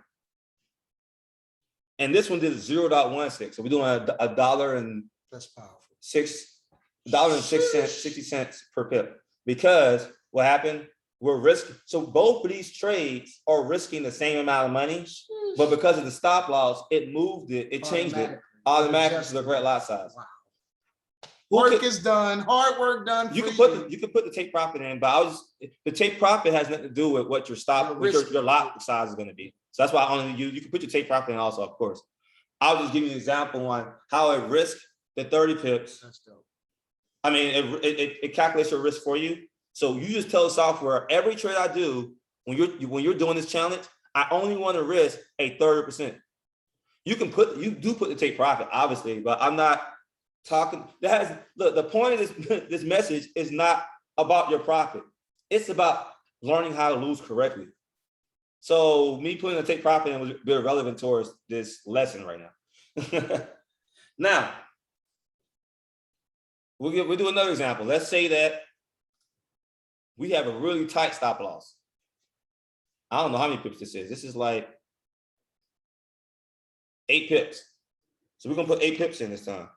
And this one did 0.16. So we're doing a dollar and that's powerful. $6.06, 60 cents per pip. Because what happened? we're risking. So both of these trades are risking the same amount of money, but because of the stop loss, it moved it, it changed it automatically to the correct lot size. Wow. Who Work could- is done, hard work done. You for can put the take profit in, but the take profit has nothing to do with what your stop, what your lot size is going to be. So that's why I only you can put your take profit in also, of course. I'll just give you an example on how it risked the 30 pips. That's dope. I mean, it calculates your risk for you. So you just tell the software every trade I do when you're doing this challenge, I only want to risk a 30%. You do put the take profit, obviously, but I'm not talking. The point of this message is not about your profit. It's about learning how to lose correctly. So me putting a take profit in was very relevant towards this lesson right now. Now, we'll do another example. Let's say that we have a really tight stop loss. I don't know how many pips this is. This is like 8 pips. So we're gonna put 8 pips in this time.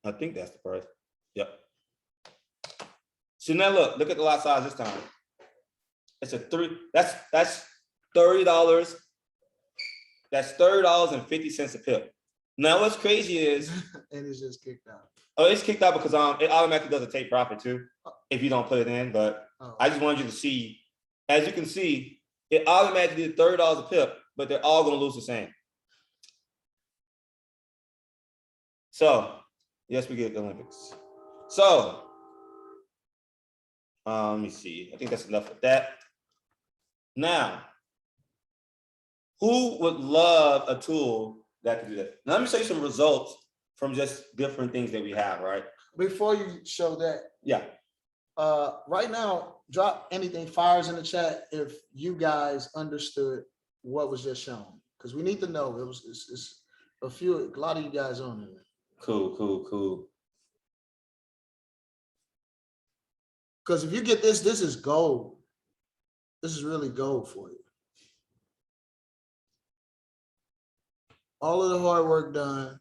I think that's the price. Yep. So now look at the lot size this time. It's a that's $30. That's $30.50 a pip. Now what's crazy is and it's just kicked out. Oh, it's kicked out because it automatically does a take profit too if you don't put it in. But I just wanted you to see, as you can see, it automatically did $30 a pip, but they're all going to lose the same. So yes, we get the Olympics. So let me see. I think that's enough of that. Now, who would love a tool that could do that? Now, let me show you some results from just different things that we have, right? Before you show that, Yeah. right now, drop anything fires in the chat if you guys understood what was just shown, because we need to know. It's a lot of you guys on it. Cool. Because if you get this is gold. This is really gold for you. All of the hard work done,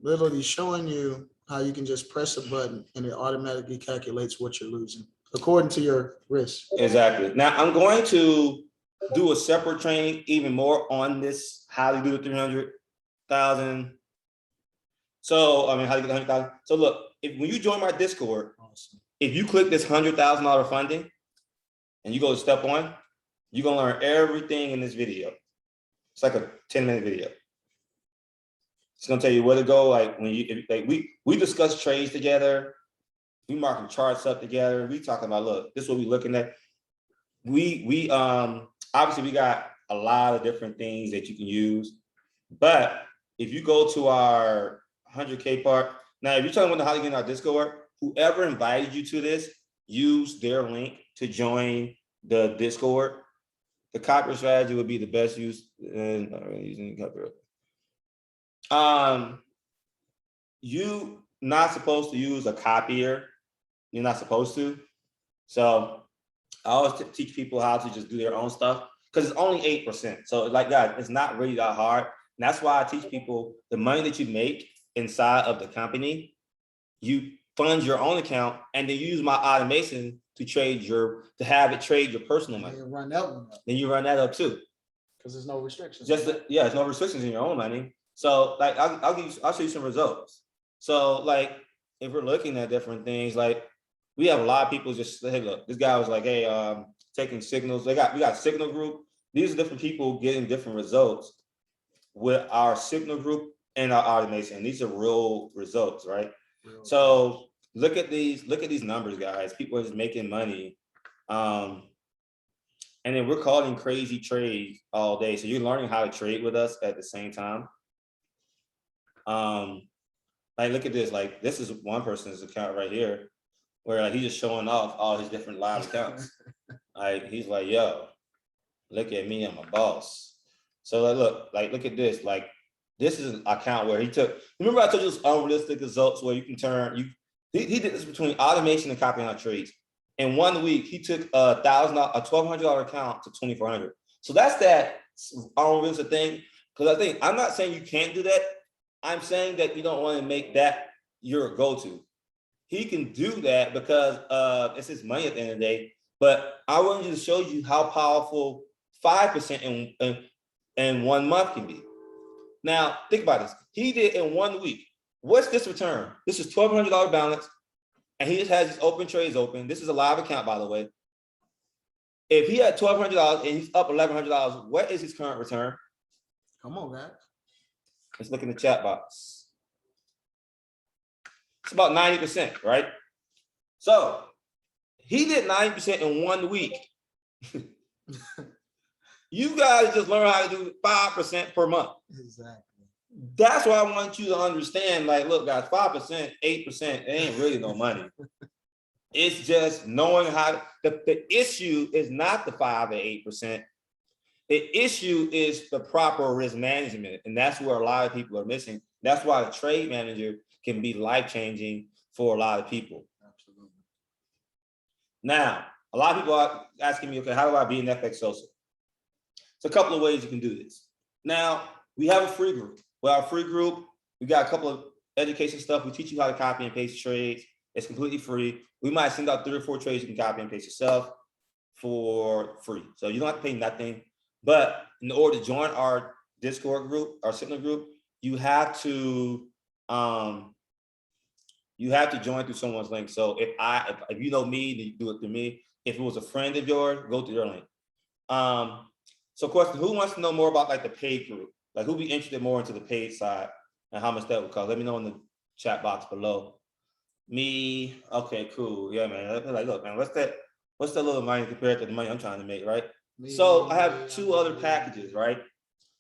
literally showing you how you can just press a button and it automatically calculates what you're losing according to your risk. Exactly. Now I'm going to do a separate training even more on this, how to do the 300,000. So I mean, how to get 100,000. So look, when you join my Discord, Awesome. If you click this $100,000 funding and you go to step 1, you're gonna learn everything in this video. It's like a 10-minute video. It's gonna tell you where to go. Like when we discuss trades together, we mark the charts up together. We talking about, look, this is what we looking at. We obviously we got a lot of different things that you can use, but if you go to our 100K part, now if you're trying to wonder how to get in our Discord, whoever invited you to this, use their link to join the Discord. The copy strategy would be the best use, and not really using copy. You not supposed to use a copier. You're not supposed to. So I always teach people how to just do their own stuff because it's only 8%. So like that, it's not really that hard. And that's why I teach people the money that you make inside of the company, you fund your own account and then use my automation to have it trade your personal money. And run that one up. Then you run that up too. Because there's no restrictions. There's no restrictions in your own money. So like I'll show you some results. So like if we're looking at different things, like we have a lot of people just, hey, look, this guy was like, hey, taking signals. We got signal group. These are different people getting different results with our signal group and our automation. These are real results, right? So look at these numbers, guys. People are just making money. And then we're calling crazy trades all day. So you're learning how to trade with us at the same time. Like look at this. Like this is one person's account right here, where like he's just showing off all his different live accounts. Like he's like, yo, look at me, I'm a boss. So like look at this. Like this is an account where he took. Remember I told you those unrealistic results where you can turn. He did this between automation and copying out trades. In 1 week, he took a $1,200 account to $2,400. So that's that unrealistic thing. Because I'm not saying you can't do that, I'm saying that you don't want to make that your go-to. He can do that because it's his money at the end of the day. But I wanted to show you how powerful 5% in 1 month can be. Now, think about this. He did in 1 week. What's this return? This is $1,200 balance, and he just has his open trades open. This is a live account, by the way. If he had $1,200 and he's up $1,100, what is his current return? Come on, guys. Let's look in the chat box. It's about 90%, right? So he did 90% in 1 week. You guys just learn how to do 5% per month. Exactly. That's why I want you to understand, like, look, guys, 5%, 8%, it ain't really no money. It's just knowing how, the issue is not the 5 or 8%. The issue is the proper risk management. And that's where a lot of people are missing. That's why a trade manager can be life-changing for a lot of people. Absolutely. Now, a lot of people are asking me, okay, how do I be an FX social? It's a couple of ways you can do this. Now, we have a free group. Well, our free group, we got a couple of education stuff. We teach you how to copy and paste trades. It's completely free. We might send out 3 or 4 trades you can copy and paste yourself for free. So you don't have to pay nothing. But in order to join our Discord group, our Signal group, you have to join through someone's link. So if you know me, then you do it through me. If it was a friend of yours, go through their link. So question, who wants to know more about like the paid group? Like who be interested more into the paid side and how much that would cost? Let me know in the chat box below. Me, okay, cool. Yeah, man. Like, look, man, what's that little money compared to the money I'm trying to make, right? So I have 2 other packages, right?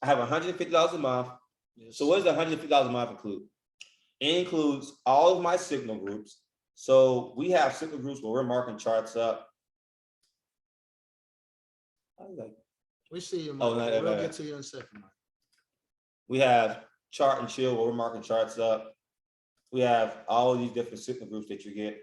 I have $150 a month. Yes. So what does $150 a month include? It includes all of my Signal groups. So we have Signal groups where we're marking charts up. We see you, Oh, Mike. no, We'll get to you in a second, Mike. We have chart and chill where we're marking charts up. We have all of these different Signal groups that you get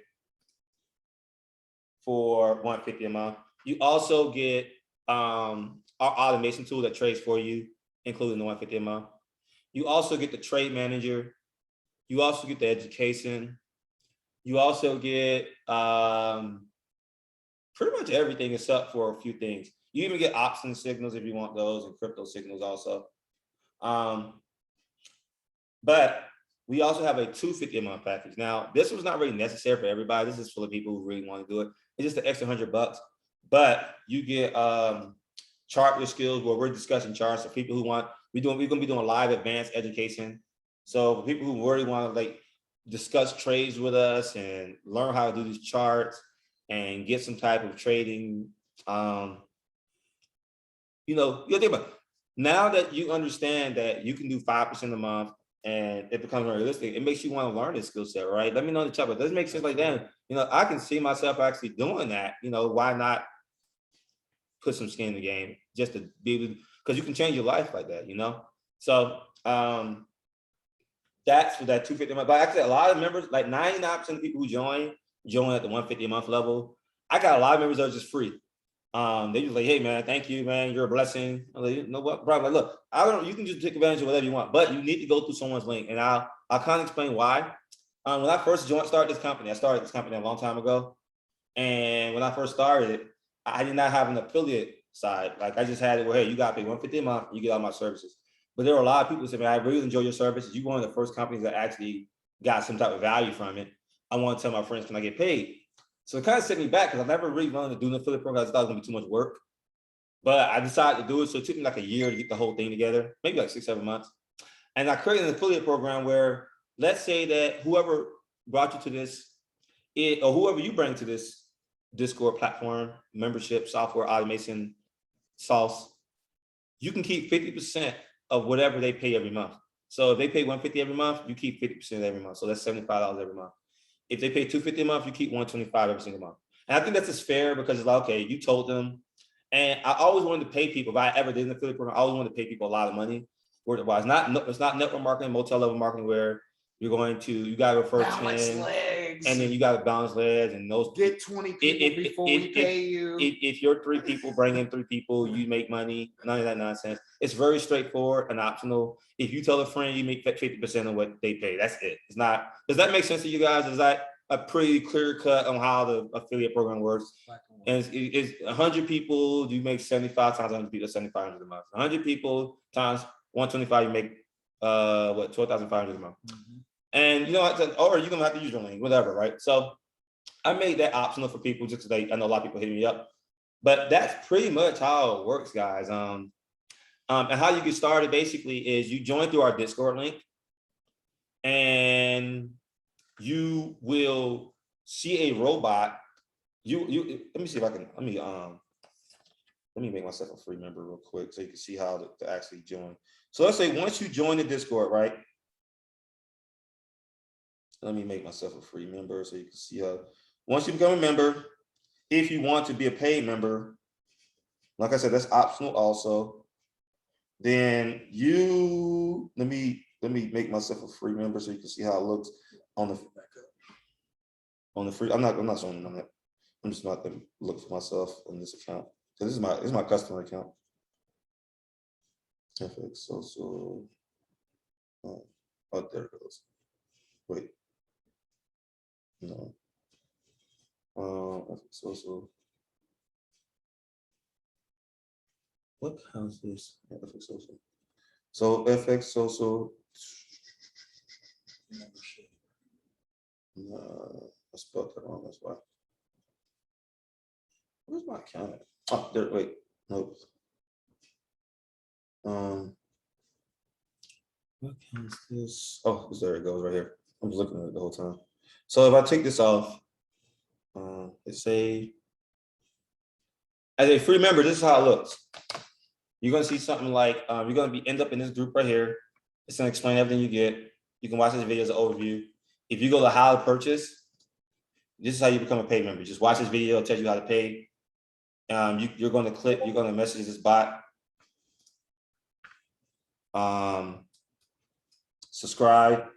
for $150 a month. You also get our automation tool that trades for you, including the $150 a month. You also get the trade manager. You also get the education. You also get pretty much everything except for a few things. You even get option signals if you want those, and crypto signals also. But we also have a $250 a month package. Now, this was not really necessary for everybody. This is for the people who really want to do it. It's just an extra $100. But you get chart your skills where we're discussing charts. So people who want, we're gonna be doing live advanced education. So for people who really want to like discuss trades with us and learn how to do these charts and get some type of trading, you know, you think about it. Now that you understand that you can do 5% a month and it becomes realistic, it makes you want to learn this skill set, right? Let me know in the chat, but does it make sense like that? You know, I can see myself actually doing that. You know, why not put some skin in the game just to be able to, because you can change your life like that, you know? So that's for that $250 a month. But actually, a lot of members, like 99% of people who join at the $150 a month level. I got a lot of members that are just free. They just like, hey man, thank you, man. You're a blessing. I'm like, you know what, bro? Like, look, you can just take advantage of whatever you want, but you need to go through someone's link. And I'll kind of explain why. When I first started this company, I started this company a long time ago. And when I first started, I did not have an affiliate side. Like I just had it where, hey, you got to pay $150 a month, you get all my services. But there were a lot of people who said, man, I really enjoy your services. You're one of the first companies that actually got some type of value from it. I want to tell my friends, can I get paid? So it kind of set me back because I never really wanted to do an affiliate program. I thought it was gonna be too much work. But I decided to do it. So it took me like a year to get the whole thing together, maybe like 6-7 months. And I created an affiliate program where, let's say that whoever brought you to this, or whoever you bring to this Discord platform, membership, software, automation, sauce, you can keep 50% of whatever they pay every month. So if they pay $150 every month, you keep 50% every month. So that's $75 every month. If they pay $250 a month, you keep $125 every single month. And I think that's just fair because it's like, okay, you told them. And I always wanted to pay people. If I ever did an affiliate program, I always wanted to pay people a lot of money. It's not network marketing, multi-level marketing where you're going to, you got to refer 10. legs. and then you got to balance legs and those. Get 20 people before we pay you. If you're 3 people, bring in 3 people, you make money. None of that nonsense. It's very straightforward and optional. If you tell a friend, you make 50% of what they pay. That's it. It's not. Does that make sense to you guys? Is that a pretty clear cut on how the affiliate program works? And it's 100 people, you make 75 times 100 people, 7,500 a month. 100 people times 125, you make what, 12,500 a month. And you know, or you're gonna have to use your link, whatever, right? So I made that optional for people just because I know a lot of people hit me up. But that's pretty much how it works, guys. And how you get started basically is you join through our Discord link, and you will see a robot. You let me see if I can let me make myself a free member real quick so you can see how to actually join. So let's say once you join the Discord, right? Let me make myself a free member so you can see how. Once you become a member, if you want to be a paid member, like I said, that's optional also. Then you let me make myself a free member so you can see how it looks on the free. I'm not showing them that. I'm just about to look for myself on this account. So this is my customer account. FX Social. Oh, there it goes. Wait. No. FX Social. What account is this? Yeah, FX Social. So FX Social. I spelled that wrong. That's why. Where's my account? Oh, there. Wait. Nope. What account is this? Oh, there it goes right here. I was looking at it the whole time. So if I take this off, let's say as a free member, this is how it looks. You're gonna see something like you're gonna end up in this group right here. It's gonna explain everything you get. You can watch this video as an overview. If you go to how to purchase, this is how you become a paid member. Just watch this video, it tells you how to pay. You're going to click, you're going to message this bot. Subscribe.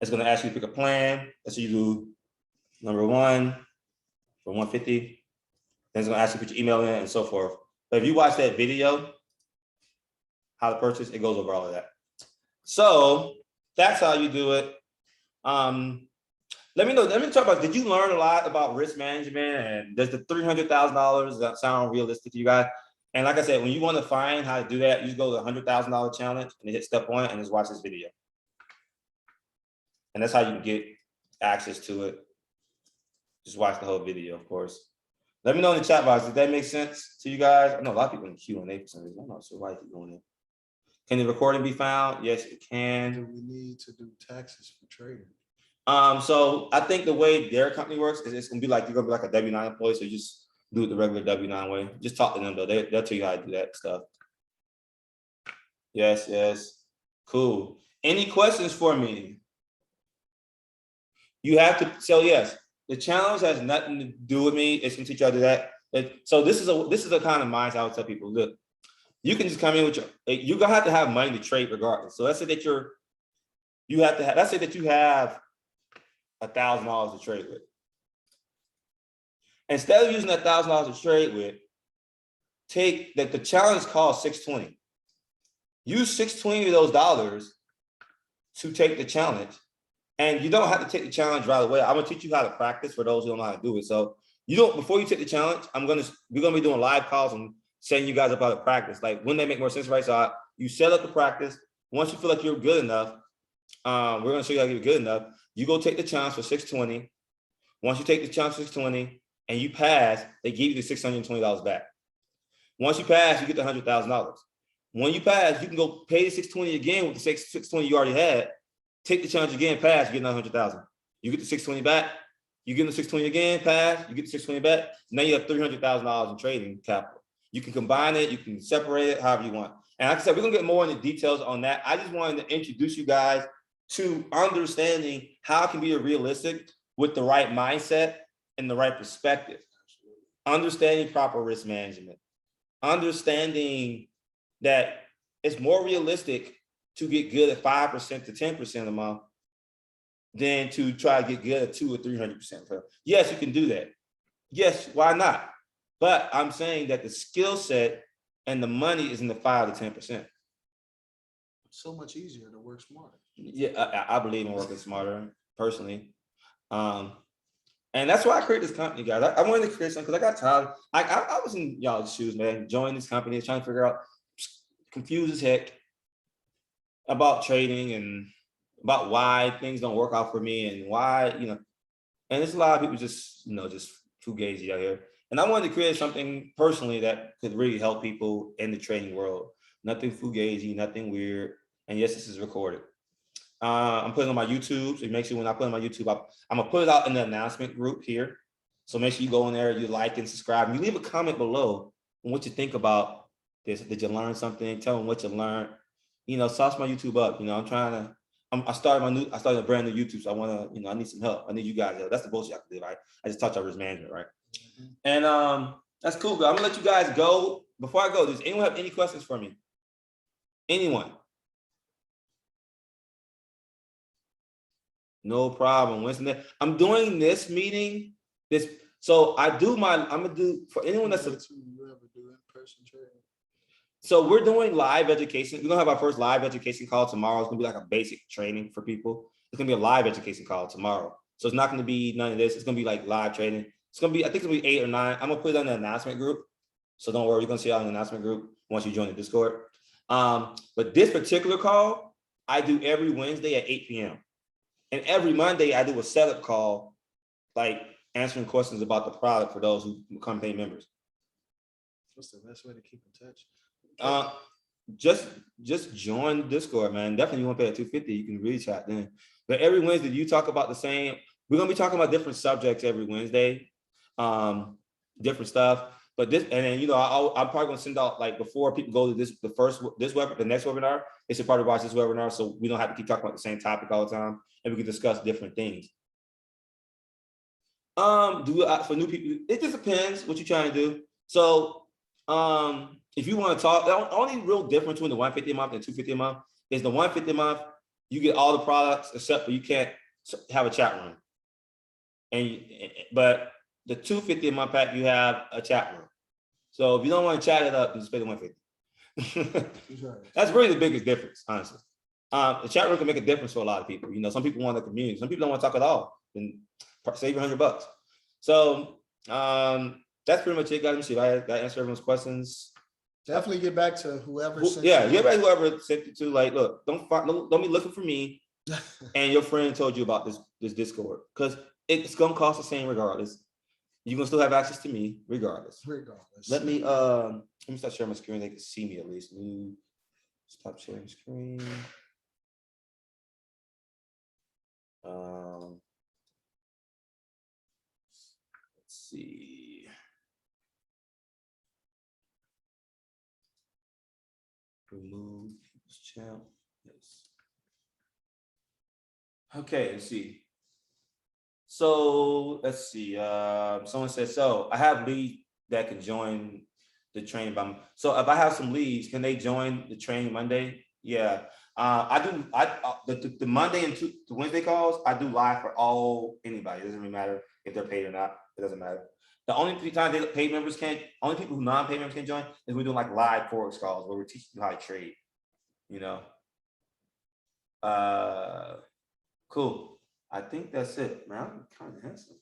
It's going to ask you to pick a plan. That's what you do. Number 1 for 150. Then it's going to ask you to put your email in and so forth. But if you watch that video, how to purchase, it goes over all of that. So that's how you do it. Let me talk about, did you learn a lot about risk management, and does the $300,000 sound realistic to you guys? And like I said, when you want to find how to do that, you just go to the $100,000 challenge and hit step 1 and just watch this video. And that's how you can get access to it. Just watch the whole video, of course. Let me know in the chat box, did that make sense to you guys? I know a lot of people in the Q&A for some reason. I'm not sure why you keep going in. Can the recording be found? Yes, it can. Do we need to do taxes for trading? So I think the way their company works is it's gonna be like, you're gonna be like a W-9 employee, so you just do it the regular W-9 way. Just talk to them though. They'll tell you how to do that stuff. Yes. Cool. Any questions for me? You have to, so yes, the challenge has nothing to do with me. It's gonna teach you how to do that. So this is a kind of mindset I would tell people. Look, you can just come in with you're gonna have to have money to trade regardless. So let's say that let's say that you have $1,000 to trade with. Instead of using that $1,000 to trade with, take that the challenge costs $620. Use $620 of those dollars to take the challenge. And you don't have to take the challenge right away. I'm gonna teach you how to practice for those who don't know how to do it. So before you take the challenge, we're gonna be doing live calls and setting you guys up how to practice. Like when they make more sense, right? So you set up the practice. Once you feel like you're good enough, we're gonna show you how to get good enough. You go take the challenge for $620. Once you take the challenge for $620 and you pass, they give you the $620 back. Once you pass, you get the $100,000. When you pass, you can go pay the $620 again with the $620 you already had. Take the challenge again, pass, you get another $100,000. You get the $620 back. You get the $620 again, pass, you get the $620 back. Now you have $300,000 in trading capital. You can combine it, you can separate it however you want. And like I said, we're gonna get more into details on that. I just wanted to introduce you guys to understanding how it can be realistic with the right mindset and the right perspective. Understanding proper risk management. understanding that it's more realistic to get good at 5% to 10% a month than to try to get good at 200 or 300%. Yes, you can do that. Yes, why not? But I'm saying that the skill set and the money is in the 5 to 10%. So much easier to work smarter. Yeah, I believe in working smarter personally. And that's why I created this company, guys. I wanted to create something because I got tired. I was in y'all's shoes, man. Joining this company, trying to figure out, confused as heck about trading and about why things don't work out for me and why, and there's a lot of people just, just fugazi out here. And I wanted to create something personally that could really help people in the trading world. Nothing fugazi, nothing weird. And yes, this is recorded. I'm putting it on my YouTube. So make sure when I put it on my YouTube, I'm gonna put it out in the announcement group here. So make sure you go in there, you like and subscribe. You leave a comment below on what you think about this. Did you learn something? Tell them what you learned. Sauce my YouTube up. I started a brand new YouTube. So I want to, I need some help. I need you guys help. That's the bullshit I can do, right? I just taught y'all risk management, right? Mm-hmm. And that's cool. I'm gonna let you guys go. Before I go, does anyone have any questions for me? Anyone? No problem. Wednesday. I'm doing this meeting. So I'm gonna do for anyone that's You ever do in-person training? So we're doing live education. We're gonna have our first live education call tomorrow. It's gonna be like a basic training for people. It's gonna be a live education call tomorrow. So it's not gonna be none of this. It's gonna be like live training. It's gonna be, I think it's gonna be 8 or 9. I'm gonna put it on the announcement group. So don't worry, you're gonna see it on the announcement group once you join the Discord. But this particular call, I do every Wednesday at 8 p.m. And every Monday I do a setup call, like answering questions about the product for those who become paid members. What's the best way to keep in touch? Just join Discord, man. Definitely you want to pay at $250, you can really chat then. But every Wednesday you talk about the same. We're gonna be talking about different subjects every Wednesday, different stuff. But this, and then I'm probably gonna send out, like, before people go to the next webinar, they should probably watch this webinar so we don't have to keep talking about the same topic all the time, and we can discuss different things. For new people, it just depends what you're trying to do. So if you want to talk, the only real difference between the 150 a month and 250 a month is the 150 a month, you get all the products except for you can't have a chat room. But the 250 a month pack, you have a chat room. So if you don't want to chat it up, you just pay the 150. That's really the biggest difference, honestly. The chat room can make a difference for a lot of people. Some people want a community. Some people don't want to talk at all. Then save $100. So that's pretty much it, guys. Let me see if I answer everyone's questions. Definitely get back to whoever sent get back to whoever sent it to. Like, look, don't be looking for me and your friend told you about this Discord, because it's gonna cost the same regardless. You're gonna still have access to me regardless. Let me start sharing my screen. They can see me at least. Stop sharing screen. Let's see. Remove people's chat. Yes. Okay, let's see. So let's see. Someone said, so I have leads that can join the training. So if I have some leads, can they join the training Monday? Yeah. I do. The Monday and the Wednesday calls, I do live for anybody. It doesn't really matter if they're paid or not. It doesn't matter. The only time paid members can't, only people who non-paid members can join is we're doing like live Forex calls where we're teaching you how to trade. Cool. I think that's it, man. I'm kind of handsome.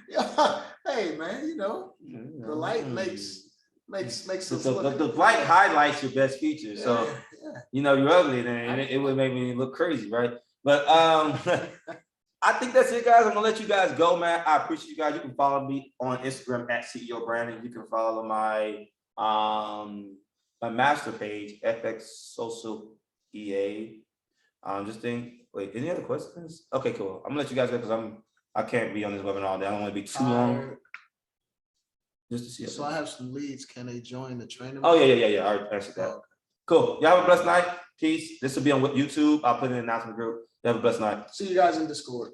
Yeah. Hey, man, the light makes us look. The light highlights your best features. So you're ugly, then it would make me look crazy, right? But I think that's it, guys. I'm gonna let you guys go, man. I appreciate you guys. You can follow me on Instagram at CEO Brandon. You can follow my my master page, FX Social EA. Wait, any other questions? Okay, cool. I'm gonna let you guys go because I can't be on this webinar all day. I don't want to be too long. Just to see. So I have some leads. Can they join the training? Oh yeah. I already answered that. Okay. Cool. Y'all have a blessed night. Peace. This will be on YouTube. I'll put it in the announcement group. You have a blessed night. See you guys in Discord.